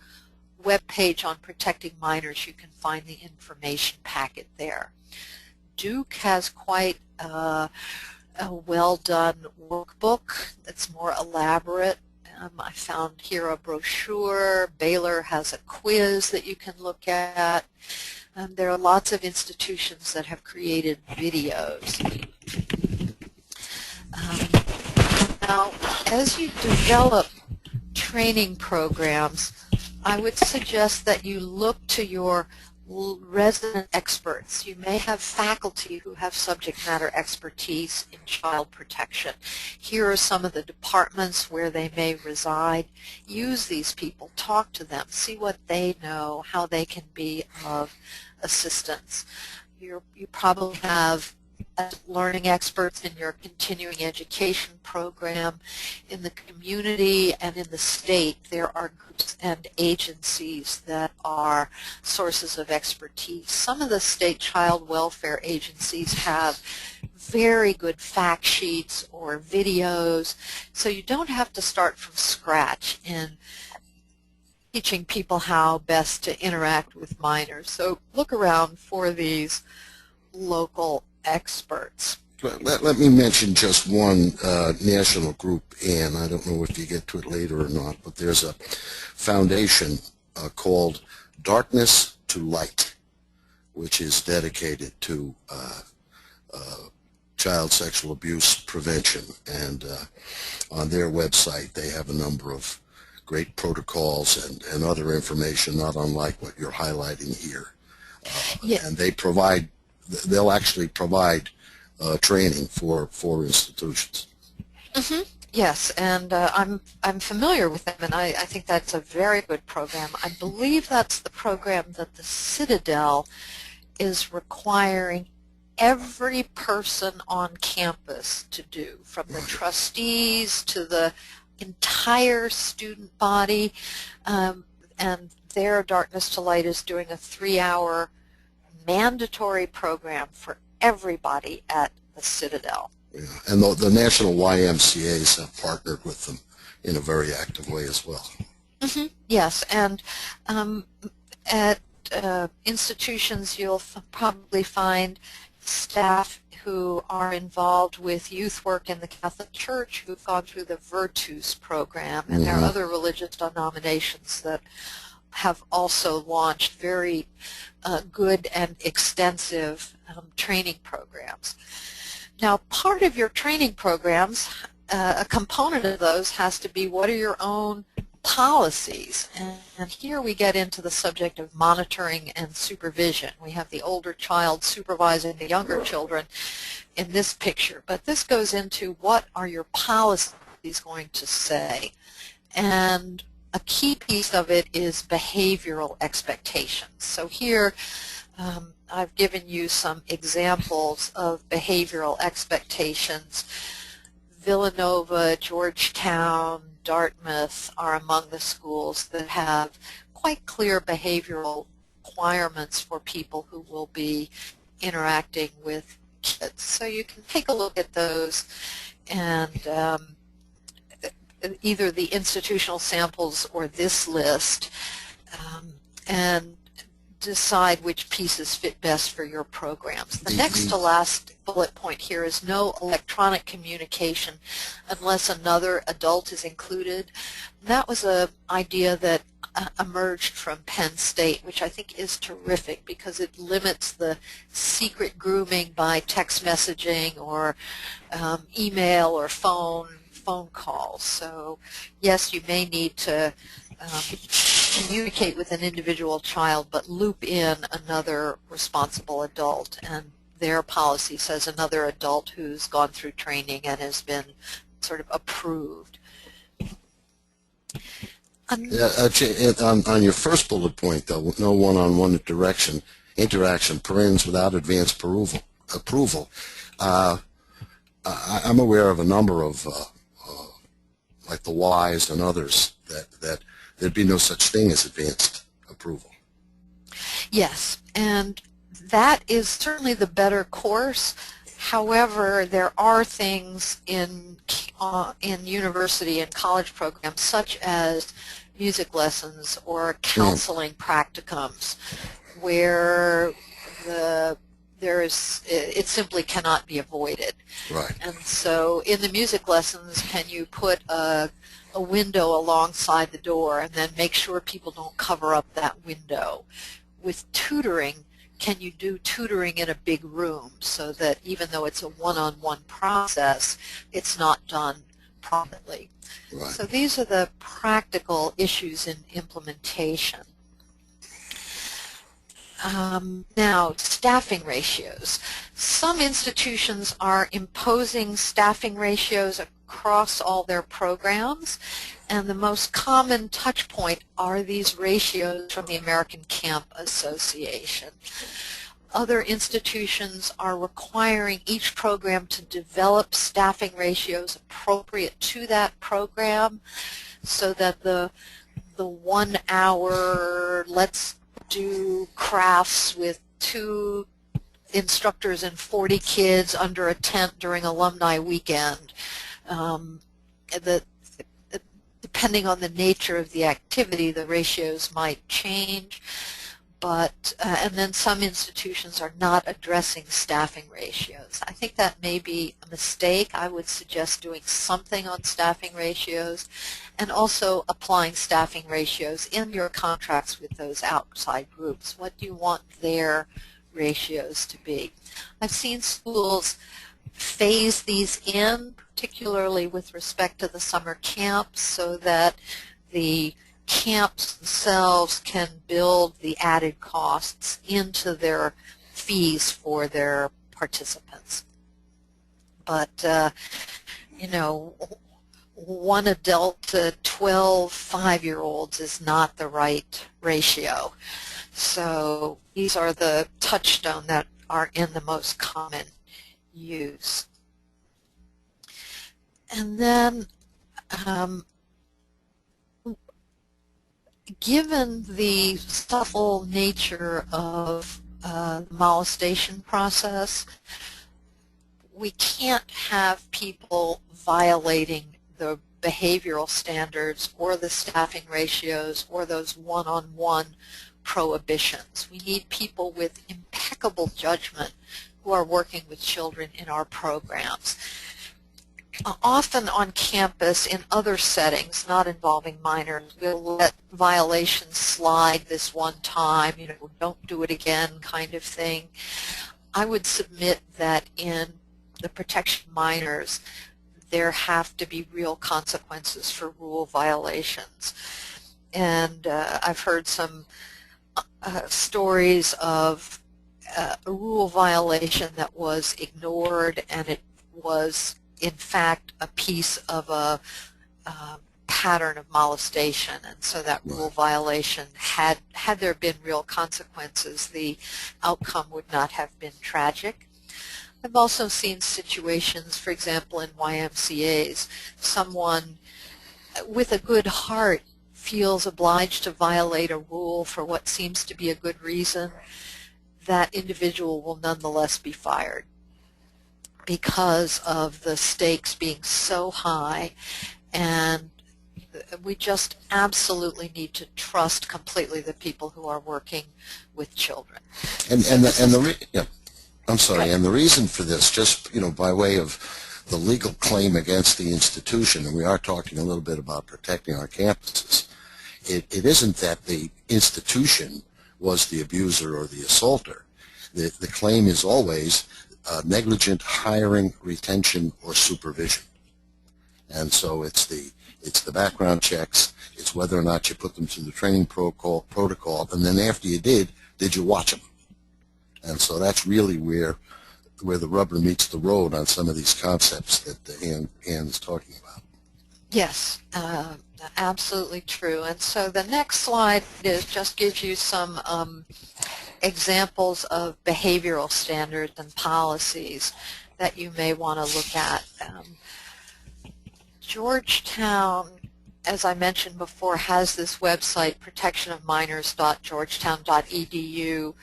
[SPEAKER 3] webpage on protecting minors, you can find the information packet there. Duke has quite a well-done workbook that's more elaborate. I found here a brochure. Baylor has a quiz that you can look at. There are lots of institutions that have created videos. Now, as you develop training programs, I would suggest that you look to your resident experts. You may have faculty who have subject matter expertise in child protection. Here are some of the departments where they may reside. Use these people, talk to them, see what they know, how they can be of assistance. You probably have learning experts in your continuing education program. In the community and in the state, there are groups and agencies that are sources of expertise. Some of the state child welfare agencies have very good fact sheets or videos, so you don't have to start from scratch in teaching people how best to interact with minors. So look around for these local experts.
[SPEAKER 2] Let me mention just one national group, and I don't know if you get to it later or not, but there's a foundation called Darkness to Light, which is dedicated to child sexual abuse prevention. And on their website, they have a number of great protocols and other information, not unlike what you're highlighting here.
[SPEAKER 3] Yeah.
[SPEAKER 2] And they'll actually provide training for institutions.
[SPEAKER 3] Mm-hmm. Yes, and I'm familiar with them, and I think that's a very good program. I believe that's the program that the Citadel is requiring every person on campus to do, from the trustees to the entire student body, and their Darkness to Light is doing a 3-hour mandatory program for everybody at the Citadel.
[SPEAKER 2] Yeah. And the national YMCAs have partnered with them in a very active way as well.
[SPEAKER 3] Mm-hmm. Yes, and at institutions you'll probably find staff who are involved with youth work in the Catholic Church who've gone through the Virtus program, and there are other religious denominations that have also launched very good and extensive training programs. Now, part of your training programs, a component of those has to be, what are your own policies? And here we get into the subject of monitoring and supervision. We have the older child supervising the younger children in this picture, but this goes into, what are your policies going to say? And a key piece of it is behavioral expectations. So here I've given you some examples of behavioral expectations. Villanova, Georgetown, Dartmouth are among the schools that have quite clear behavioral requirements for people who will be interacting with kids. So you can take a look at those and either the institutional samples or this list, and decide which pieces fit best for your programs. The next to last bullet point here is no electronic communication unless another adult is included. That was an idea that emerged from Penn State, which I think is terrific because it limits the secret grooming by text messaging or email or phone calls. So yes, you may need to communicate with an individual child, but loop in another responsible adult, and their policy says another adult who's gone through training and has been sort of approved.
[SPEAKER 2] On your first bullet point, though, no one-on-one interaction, parents without advance approval. I'm aware of a number of like the Ys and others that there'd be no such thing as advanced approval.
[SPEAKER 3] Yes, and that is certainly the better course. However, there are things in university and college programs, such as music lessons or counseling practicums, where it simply cannot be avoided.
[SPEAKER 2] Right.
[SPEAKER 3] And so in the music lessons, can you put a window alongside the door and then make sure people don't cover up that window? With tutoring, can you do tutoring in a big room so that even though it's a one-on-one process, it's not done privately?
[SPEAKER 2] Right.
[SPEAKER 3] So these are the practical issues in implementation. Now, staffing ratios. Some institutions are imposing staffing ratios across all their programs, and the most common touch point are these ratios from the American Camp Association. Other institutions are requiring each program to develop staffing ratios appropriate to that program, so that the 1 hour, let's do crafts with 2 instructors and 40 kids under a tent during alumni weekend. Depending on the nature of the activity, the ratios might change, but and then some institutions are not addressing staffing ratios. I think that may be a mistake. I would suggest doing something on staffing ratios, and also applying staffing ratios in your contracts with those outside groups. What do you want their ratios to be? I've seen schools phase these in, particularly with respect to the summer camps, so that the camps themselves can build the added costs into their fees for their participants. But, you know, 1 adult to 12 5-year-olds is not the right ratio. So these are the touchstones that are in the most common use. And then given the subtle nature of the molestation process, we can't have people violating the behavioral standards or the staffing ratios or those one-on-one prohibitions. We need people with impeccable judgment who are working with children in our programs. Often on campus, in other settings, not involving minors, we'll let violations slide this one time, you know, don't do it again kind of thing. I would submit that in the protection of minors, there have to be real consequences for rule violations. And I've heard some stories of a rule violation that was ignored, and it was in fact a piece of a pattern of molestation, and so that rule violation, had there been real consequences, the outcome would not have been tragic. I've also seen situations, for example, in YMCA's, someone with a good heart feels obliged to violate a rule for what seems to be a good reason. That individual will nonetheless be fired because of the stakes being so high, and we just absolutely need to trust completely the people who are working with children.
[SPEAKER 2] And the reason for this, just by way of the legal claim against the institution, and we are talking a little bit about protecting our campuses, it isn't that the institution was the abuser or the assaulter. The claim is always negligent hiring, retention, or supervision. And so it's the background checks, it's whether or not you put them through the training protocol, and then after you did you watch them? And so that's really where the rubber meets the road on some of these concepts that Ann is talking about.
[SPEAKER 3] Yes, absolutely true. And so the next slide just gives you some examples of behavioral standards and policies that you may want to look at. Georgetown, as I mentioned before, has this website, protectionofminors.georgetown.edu.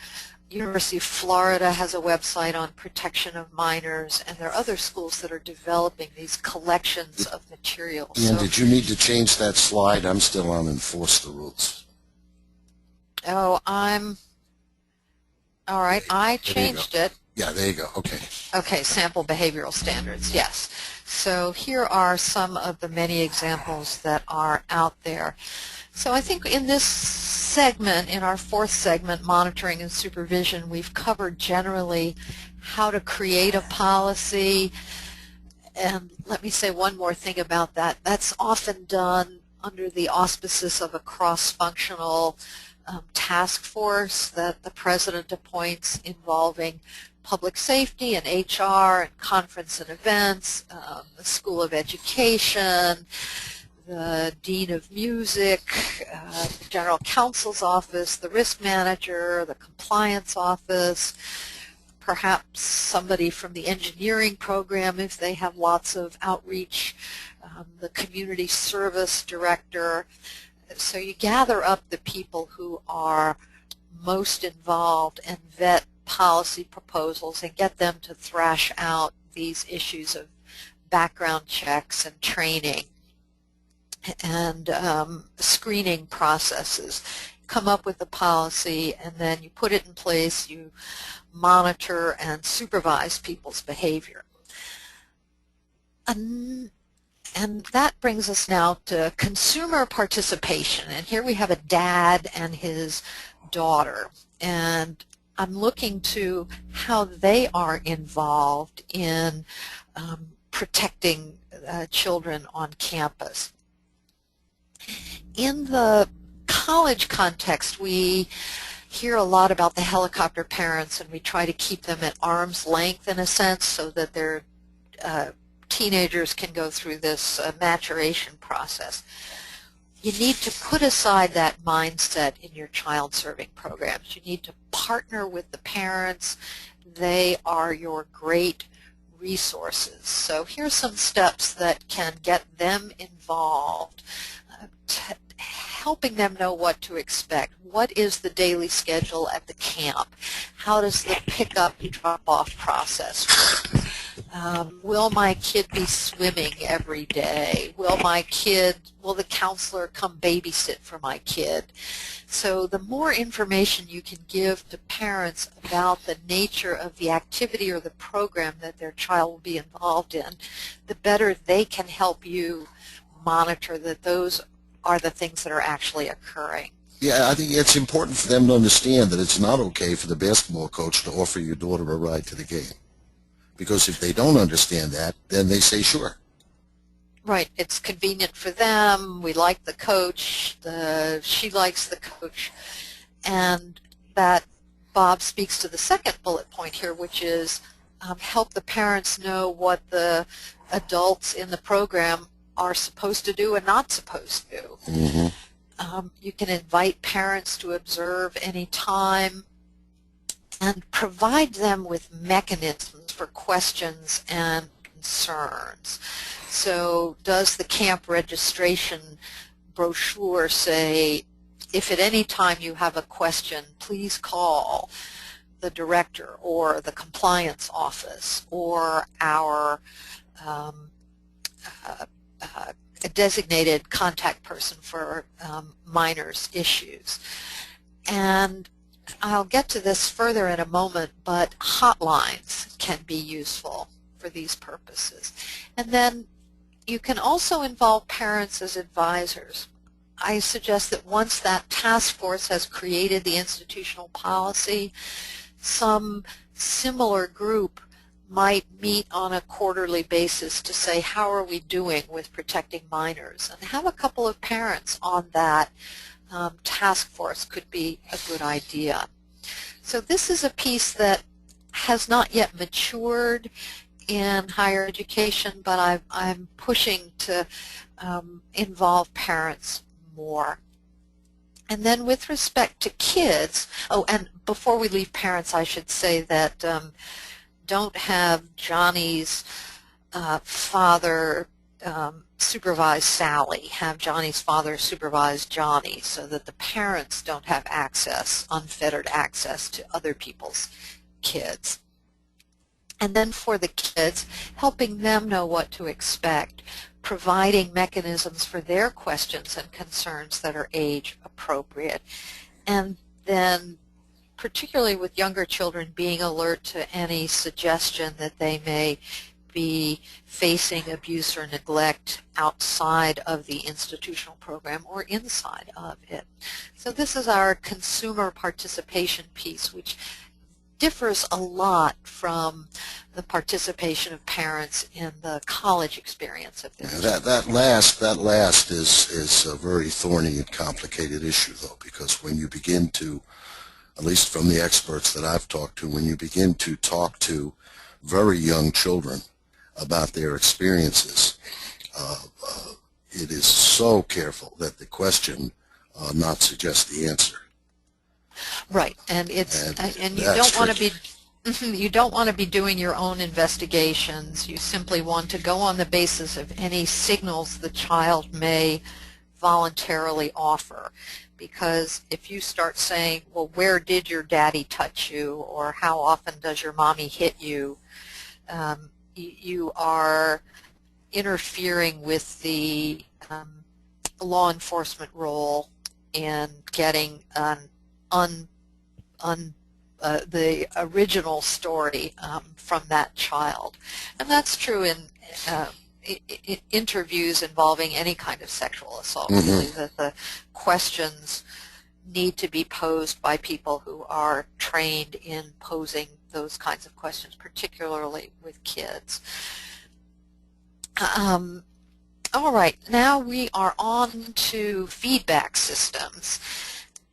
[SPEAKER 3] University of Florida has a website on protection of minors, and there are other schools that are developing these collections of materials.
[SPEAKER 2] And did you need to change that slide? I'm still on enforce the rules.
[SPEAKER 3] Oh, all right, I changed it.
[SPEAKER 2] Yeah, there you go. Okay.
[SPEAKER 3] Okay, sample behavioral standards, yes. So here are some of the many examples that are out there. So I think in this segment, in our fourth segment, monitoring and supervision, we've covered generally how to create a policy. And let me say one more thing about that. That's often done under the auspices of a cross-functional task force that the president appoints involving public safety and HR and conference and events, the School of Education, the Dean of Music, the General Counsel's Office, the Risk Manager, the Compliance Office, perhaps somebody from the engineering program if they have lots of outreach, the Community Service Director. So you gather up the people who are most involved and vet policy proposals and get them to thrash out these issues of background checks and training and screening processes. Come up with a policy and then you put it in place, you monitor and supervise people's behavior. And that brings us now to consumer participation. And here we have a dad and his daughter. And I'm looking to how they are involved in protecting children on campus. In the college context, we hear a lot about the helicopter parents, and we try to keep them at arm's length in a sense so that their teenagers can go through this maturation process. You need to put aside that mindset in your child-serving programs. You need to partner with the parents. They are your great resources. So here's some steps that can get them involved, helping them know what to expect. What is the daily schedule at the camp? How does the pick-up and drop-off process work? Will my kid be swimming every day? Will the counselor come babysit for my kid? So the more information you can give to parents about the nature of the activity or the program that their child will be involved in, the better they can help you monitor that those are the things that are actually occurring.
[SPEAKER 2] Yeah, I think it's important for them to understand that it's not okay for the basketball coach to offer your daughter a ride to the game. Because if they don't understand that, then they say sure.
[SPEAKER 3] Right. It's convenient for them. We like the coach. She likes the coach. And that, Bob, speaks to the second bullet point here, which is help the parents know what the adults in the program are supposed to do and not supposed to do.
[SPEAKER 2] Mm-hmm.
[SPEAKER 3] You can invite parents to observe any time and provide them with mechanisms for questions and concerns. So does the camp registration brochure say, if at any time you have a question, please call the director or the compliance office or our a designated contact person for minors issues. And I'll get to this further in a moment, but hotlines can be useful for these purposes. And then you can also involve parents as advisors. I suggest that once that task force has created the institutional policy, some similar group might meet on a quarterly basis to say, how are we doing with protecting minors? And have a couple of parents on that task force could be a good idea. So this is a piece that has not yet matured in higher education, but I'm pushing to involve parents more. And then with respect to kids, oh, and before we leave parents, I should say that don't have Johnny's father supervise Sally. Have Johnny's father supervise Johnny so that the parents don't have access, unfettered access to other people's kids. And then for the kids, helping them know what to expect, providing mechanisms for their questions and concerns that are age appropriate, and then particularly with younger children, being alert to any suggestion that they may be facing abuse or neglect outside of the institutional program or inside of it. So this is our consumer participation piece, which differs a lot from the participation of parents in the college experience of this.
[SPEAKER 2] Yeah, that last is a very thorny and complicated issue, though, because when you begin to, at least from the experts that I've talked to, when you begin to talk to very young children about their experiences, it is so careful that the question not suggest the answer.
[SPEAKER 3] Right, and you
[SPEAKER 2] that's
[SPEAKER 3] don't want to
[SPEAKER 2] tricky.
[SPEAKER 3] be you don't want to be doing your own investigations. You simply want to go on the basis of any signals the child may voluntarily offer. Because if you start saying, well, where did your daddy touch you, or how often does your mommy hit you, you are interfering with the law enforcement role in getting the original story from that child. And that's true in interviews involving any kind of sexual assault, really, that the questions need to be posed by people who are trained in posing those kinds of questions, particularly with kids. All right, now we are on to feedback systems.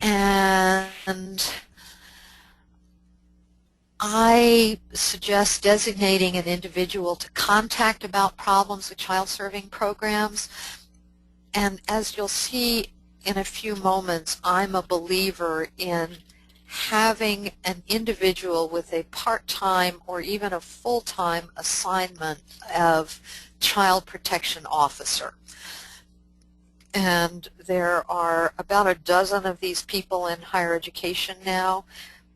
[SPEAKER 3] And I suggest designating an individual to contact about problems with child serving programs. And as you'll see in a few moments, I'm a believer in having an individual with a part-time or even a full-time assignment of child protection officer. And there are about a dozen of these people in higher education now.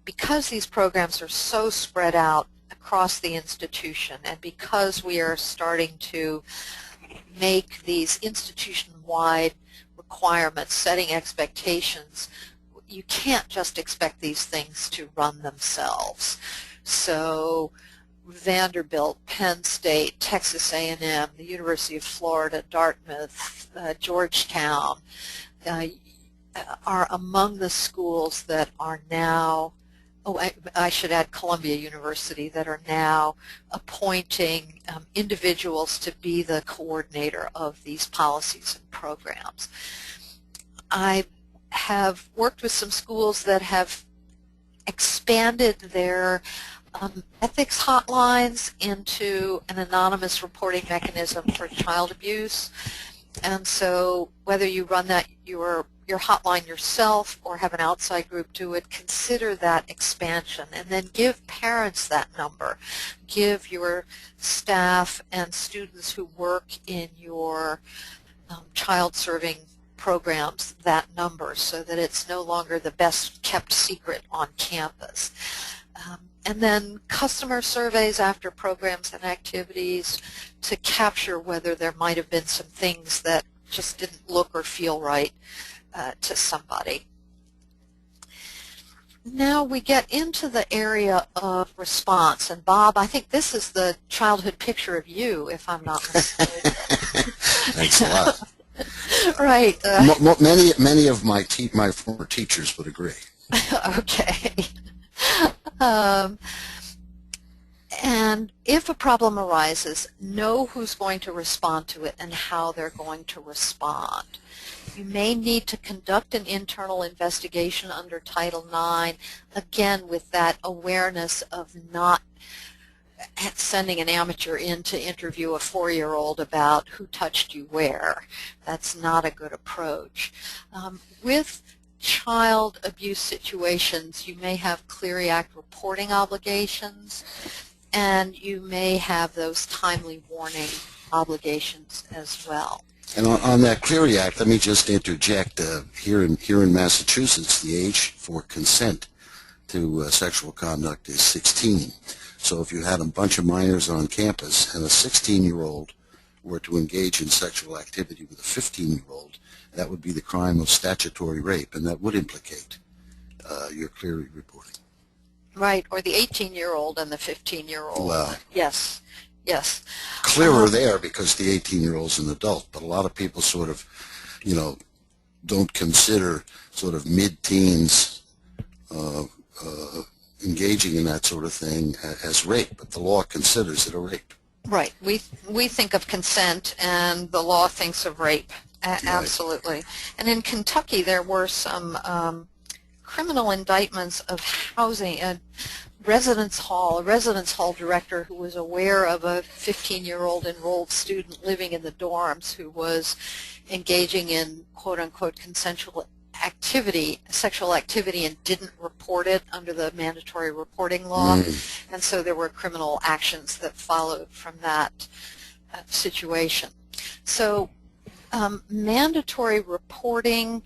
[SPEAKER 3] Because these programs are so spread out across the institution, and because we are starting to make these institution-wide requirements, setting expectations, you can't just expect these things to run themselves. So Vanderbilt, Penn State, Texas A&M, the University of Florida, Dartmouth, Georgetown are among the schools that are now, I should add Columbia University, that are now appointing individuals to be the coordinator of these policies and programs. I have worked with some schools that have expanded their ethics hotlines into an anonymous reporting mechanism for child abuse. And so whether you run that your hotline yourself or have an outside group do it, consider that expansion, and then give parents that number. Give your staff and students who work in your child serving programs that number, so that it's no longer the best kept secret on campus. And then customer surveys after programs and activities to capture whether there might have been some things that just didn't look or feel right to somebody. Now we get into the area of response. And Bob, I think this is the childhood picture of you, if I'm not mistaken.
[SPEAKER 2] Thanks a lot.
[SPEAKER 3] Right.
[SPEAKER 2] Many of my former teachers would agree.
[SPEAKER 3] Okay. And if a problem arises, know who's going to respond to it and how they're going to respond. You may need to conduct an internal investigation under Title IX, again with that awareness of not sending an amateur in to interview a 4-year-old about who touched you where. That's not a good approach. With child abuse situations, you may have Clery Act reporting obligations, and you may have those timely warning obligations as well.
[SPEAKER 2] And on that Clery Act, let me just interject. Here in Massachusetts, the age for consent to sexual conduct is 16. So if you had a bunch of minors on campus and a 16-year-old were to engage in sexual activity with a 15-year-old, that would be the crime of statutory rape, and that would implicate your Clery reporting.
[SPEAKER 3] Right, or the 18-year-old and the 15-year-old.
[SPEAKER 2] Well,
[SPEAKER 3] yes, yes.
[SPEAKER 2] Clearer there because the 18-year-old's an adult, but a lot of people sort of, don't consider sort of mid-teens engaging in that sort of thing as rape, but the law considers it a rape.
[SPEAKER 3] Right. We think of consent, and the law thinks of rape. Absolutely. And in Kentucky, there were some criminal indictments of housing. A residence hall director who was aware of a 15-year-old enrolled student living in the dorms who was engaging in quote-unquote consensual activity, sexual activity, and didn't report it under the mandatory reporting law. And so there were criminal actions that followed from that situation. So mandatory reporting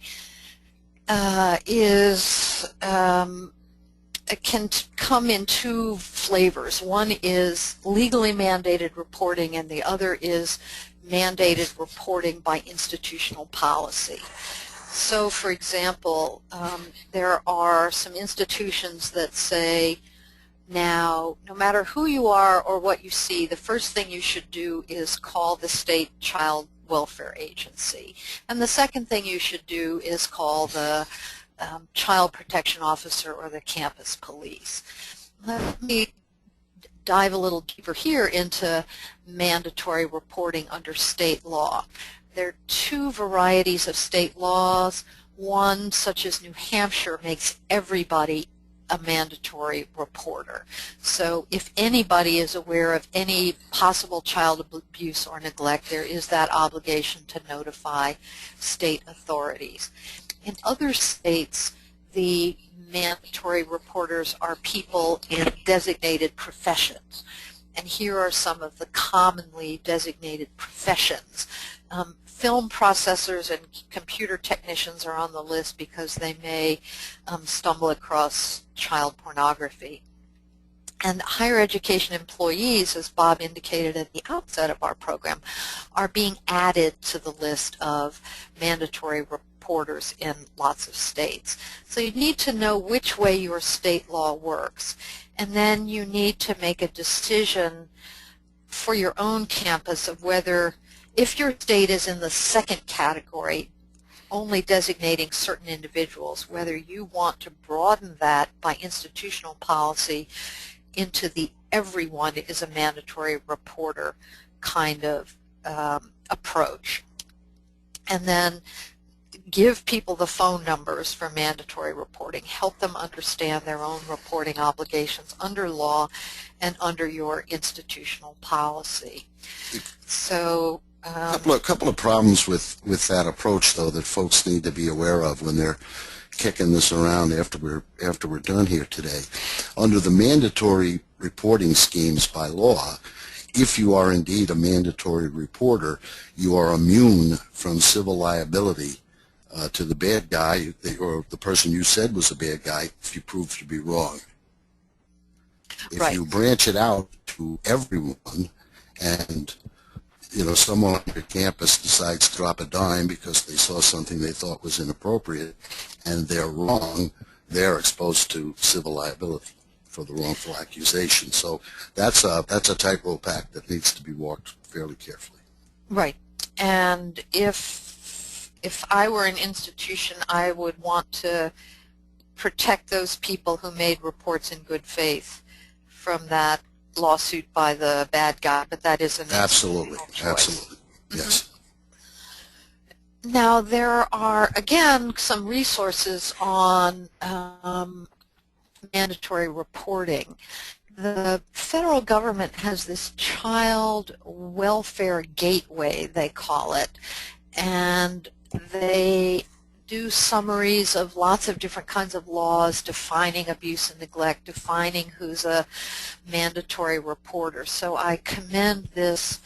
[SPEAKER 3] can come in two flavors. One is legally mandated reporting, and the other is mandated reporting by institutional policy. So, for example, there are some institutions that say, now, no matter who you are or what you see, the first thing you should do is call the state child welfare agency. And the second thing you should do is call the child protection officer or the campus police. Let me dive a little deeper here into mandatory reporting under state law. There are two varieties of state laws. One, such as New Hampshire, makes everybody a mandatory reporter. So if anybody is aware of any possible child abuse or neglect, there is that obligation to notify state authorities. In other states, the mandatory reporters are people in designated professions. And here are some of the commonly designated professions. Film processors and computer technicians are on the list because they may stumble across child pornography. And higher education employees, as Bob indicated at the outset of our program, are being added to the list of mandatory reporters in lots of states. So you need to know which way your state law works. And then you need to make a decision for your own campus of whether, if your state is in the second category, only designating certain individuals, whether you want to broaden that by institutional policy into the everyone is a mandatory reporter kind of approach. And then give people the phone numbers for mandatory reporting. Help them understand their own reporting obligations under law and under your institutional policy. So
[SPEAKER 2] a couple of problems with that approach, though, that folks need to be aware of when they're kicking this around after we're done here today. Under the mandatory reporting schemes by law, if you are indeed a mandatory reporter, you are immune from civil liability to the bad guy or the person you said was a bad guy if you prove to be wrong. If you branch it out to everyone and someone on your campus decides to drop a dime because they saw something they thought was inappropriate and they're wrong, they're exposed to civil liability for the wrongful accusation. So that's a tightrope act that needs to be walked fairly carefully.
[SPEAKER 3] Right. And if I were an institution, I would want to protect those people who made reports in good faith from that lawsuit by the bad guy, but that is an
[SPEAKER 2] absolutely
[SPEAKER 3] choice.
[SPEAKER 2] Absolutely, yes.
[SPEAKER 3] Now there are again some resources on mandatory reporting. The federal government has this child welfare gateway, they call it, and they do summaries of lots of different kinds of laws defining abuse and neglect, defining who's a mandatory reporter. So I commend this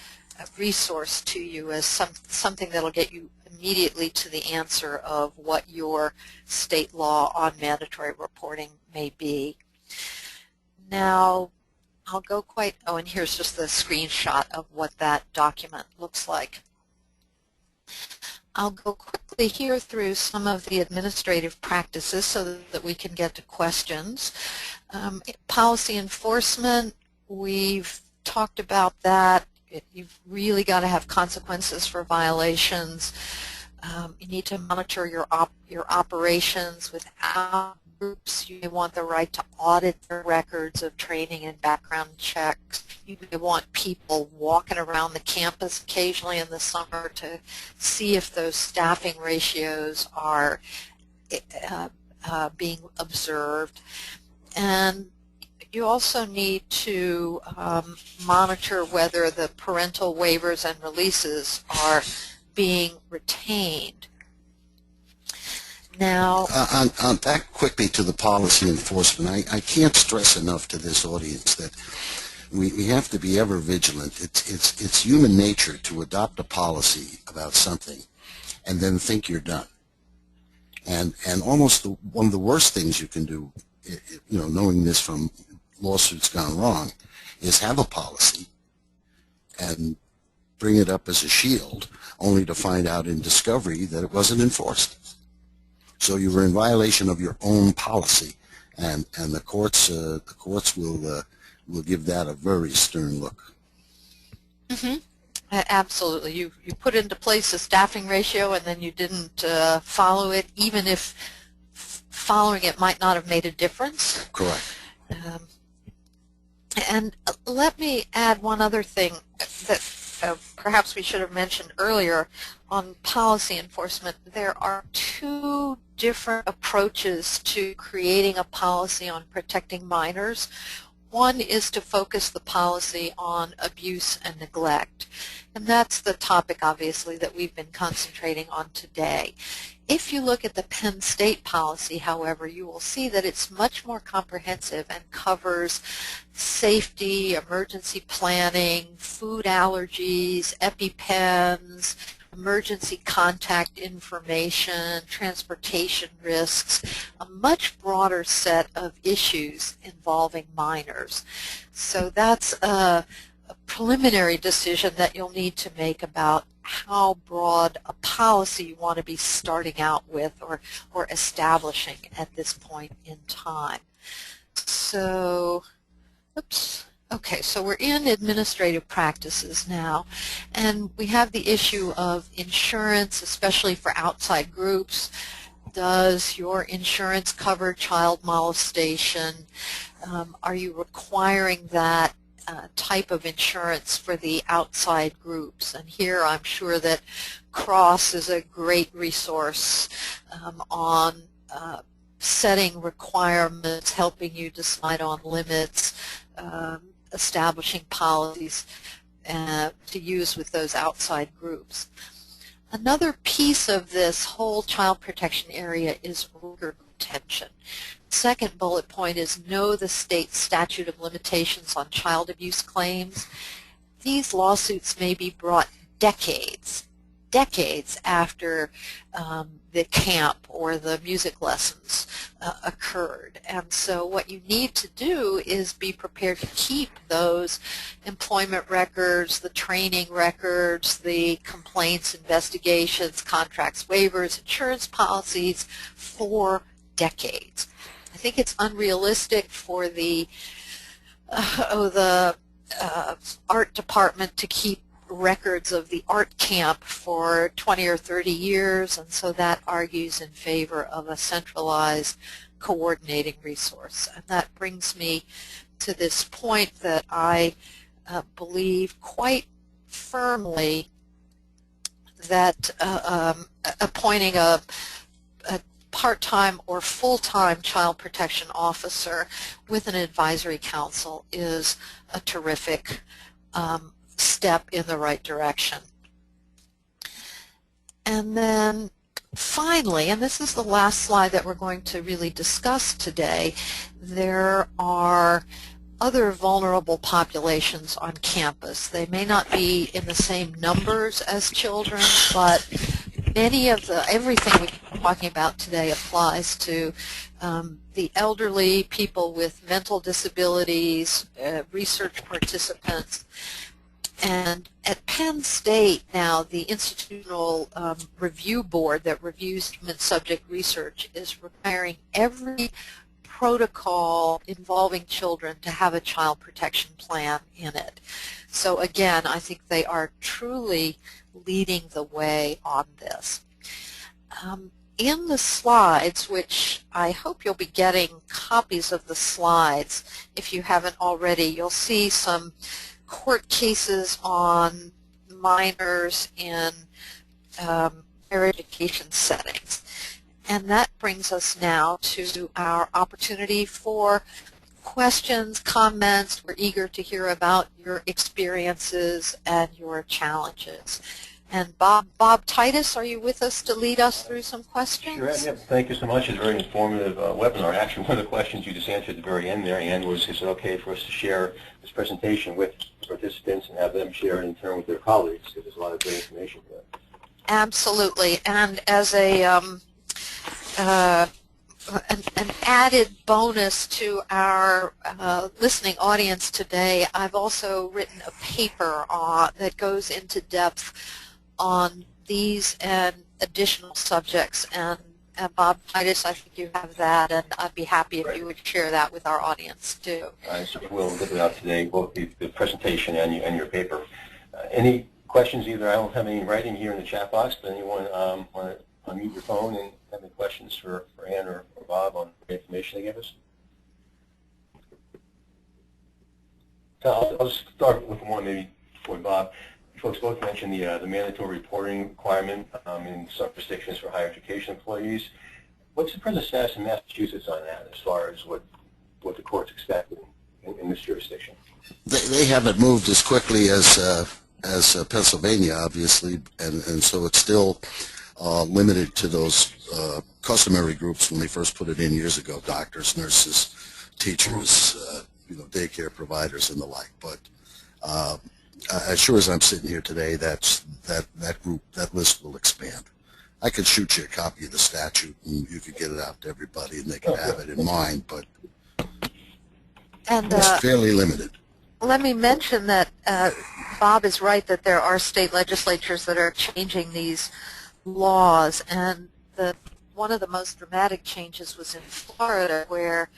[SPEAKER 3] resource to you as something that will get you immediately to the answer of what your state law on mandatory reporting may be. Now, I'll go and here's just the screenshot of what that document looks like. I'll go quickly here through some of the administrative practices so that we can get to questions. Policy enforcement, we've talked about that. You've really got to have consequences for violations. You need to monitor your operations without groups, you may want the right to audit their records of training and background checks. You may want people walking around the campus occasionally in the summer to see if those staffing ratios are being observed. And you also need to monitor whether the parental waivers and releases are being retained. Now,
[SPEAKER 2] on back quickly to the policy enforcement, I can't stress enough to this audience that we have to be ever vigilant. It's human nature to adopt a policy about something and then think you're done. And almost one of the worst things you can do, knowing this from lawsuits gone wrong, is have a policy and bring it up as a shield, only to find out in discovery that it wasn't enforced. So you were in violation of your own policy, and the courts will give that a very stern look.
[SPEAKER 3] Mm-hmm. Absolutely. You put into place a staffing ratio and then you didn't follow it, even if following it might not have made a difference.
[SPEAKER 2] Correct.
[SPEAKER 3] And let me add one other thing that perhaps we should have mentioned earlier on policy enforcement. There are two different approaches to creating a policy on protecting minors. One is to focus the policy on abuse and neglect, and that's the topic, obviously, that we've been concentrating on today. If you look at the Penn State policy, however, you will see that it's much more comprehensive and covers safety, emergency planning, food allergies, EpiPens, emergency contact information, transportation risks, a much broader set of issues involving minors. So that's a preliminary decision that you'll need to make about how broad a policy you want to be starting out with or establishing at this point in time. So, oops. Okay, so we're in administrative practices now, and we have the issue of insurance, especially for outside groups. Does your insurance cover child molestation? Are you requiring that type of insurance for the outside groups? And here I'm sure that CROSS is a great resource on setting requirements, helping you decide on limits, establishing policies to use with those outside groups. Another piece of this whole child protection area is record retention. Second bullet point is know the state statute of limitations on child abuse claims. These lawsuits may be brought decades after the camp or the music lessons occurred. And so what you need to do is be prepared to keep those employment records, the training records, the complaints, investigations, contracts, waivers, insurance policies for decades. I think it's unrealistic for the art department to keep records of the art camp for 20 or 30 years, and so that argues in favor of a centralized coordinating resource. And that brings me to this point that I believe quite firmly that appointing a part-time or full-time child protection officer with an advisory council is a terrific step in the right direction. And then finally, and this is the last slide that we're going to really discuss today, there are other vulnerable populations on campus. They may not be in the same numbers as children, but everything we've been talking about today applies to the elderly, people with mental disabilities, research participants. And at Penn State now, the Institutional Review Board that reviews human subject research is requiring every protocol involving children to have a child protection plan in it. So again, I think they are truly leading the way on this. in the slides, which I hope you'll be getting copies of the slides if you haven't already, you'll see some court cases on minors in higher education settings. And that brings us now to our opportunity for questions, comments. We're eager to hear about your experiences and your challenges. And Bob Titus, are you with us to lead us through some questions?
[SPEAKER 1] Sure, yeah. Thank you so much. It's a very informative webinar. Actually, one of the questions you just answered at the very end there, Ann, was, is it okay for us to share this presentation with participants and have them share it in turn with their colleagues? Because there's a lot of great information there.
[SPEAKER 3] Absolutely. And as an added bonus to our listening audience today, I've also written a paper that goes into depth on these and additional subjects. And Bob Titus, I think you have that, and I'd be happy if you would share that with our audience too.
[SPEAKER 1] I certainly will get it out today, both the presentation and your paper. Any questions either? I don't have any writing here in the chat box, but anyone want to unmute your phone and have any questions for Ann or Bob on the information they gave us? So I'll start with one maybe for Bob. You folks both mentioned the mandatory reporting requirement in some jurisdictions for higher education employees. What's the present status in Massachusetts on that as far as what the courts expect in this jurisdiction?
[SPEAKER 2] They haven't moved as quickly as Pennsylvania, obviously, and so it's still limited to those customary groups when they first put it in years ago: doctors, nurses, teachers, daycare providers, and the like. But as sure as I'm sitting here today, that list will expand. I could shoot you a copy of the statute, and you could get it out to everybody, and they can have it in mind. But it's fairly limited.
[SPEAKER 3] Let me mention that Bob is right that there are state legislatures that are changing these laws, and one of the most dramatic changes was in Florida, where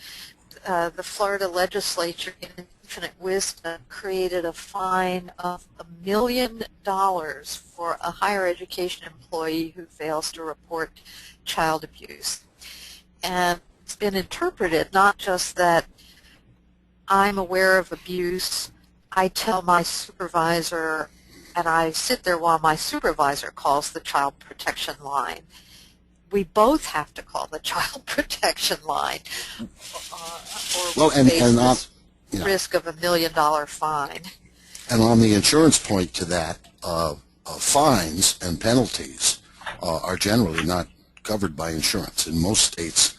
[SPEAKER 3] the Florida legislature, in infinite wisdom, created a fine of $1 million for a higher education employee who fails to report child abuse. And it's been interpreted not just that I'm aware of abuse, I tell my supervisor, and I sit there while my supervisor calls the child protection line. We both have to call the child protection line, or we face this risk of $1 million fine.
[SPEAKER 2] And on the insurance point to that, fines and penalties are generally not covered by insurance. In most states,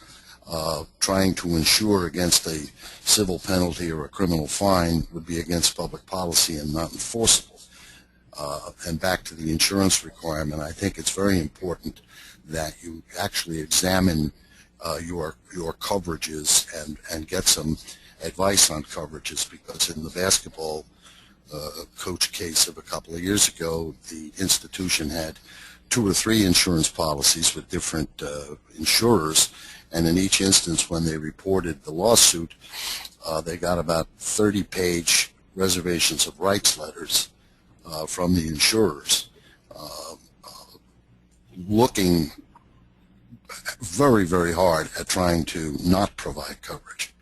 [SPEAKER 2] trying to insure against a civil penalty or a criminal fine would be against public policy and not enforceable. And back to the insurance requirement, I think it's very important that you actually examine your coverages and get some advice on coverages, because in the basketball coach case of a couple of years ago, the institution had 2 or 3 insurance policies with different insurers, and in each instance when they reported the lawsuit, they got about 30-page reservations of rights letters from the insurers looking very, very hard at trying to not provide coverage.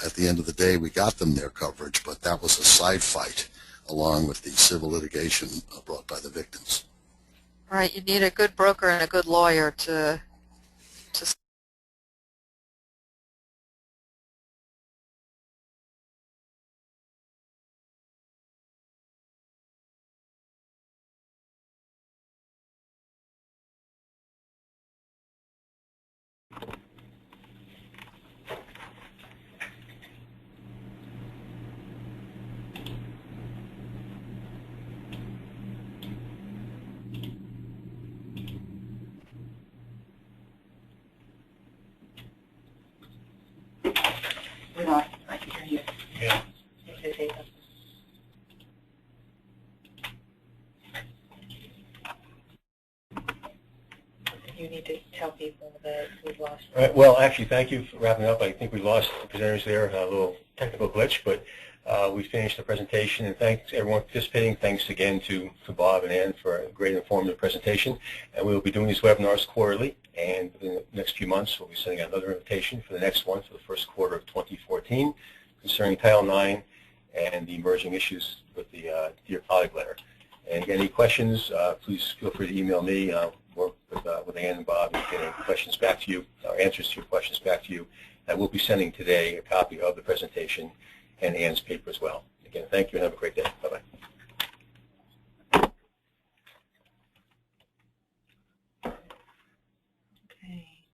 [SPEAKER 2] At the end of the day, we got them their coverage, but that was a side fight along with the civil litigation brought by the victims.
[SPEAKER 3] Right, you need a good broker and a good lawyer to
[SPEAKER 4] you need to tell people that we've lost.
[SPEAKER 1] All right, well, actually, thank you for wrapping up. I think we lost the presenters there, a little technical glitch, but we finished the presentation, and thanks everyone participating. Thanks again to Bob and Ann for a great informative presentation. And we will be doing these webinars quarterly, and in the next few months we'll be sending out another invitation for the next one for the first quarter of 2014 concerning Title IX and the emerging issues with the Dear Colleague letter. And again, any questions, please feel free to email me. Work with Ann and Bob and get any questions back to you, or answers to your questions back to you. I will be sending today a copy of the presentation and Ann's paper as well. Again, thank you and have a great day. Bye-bye.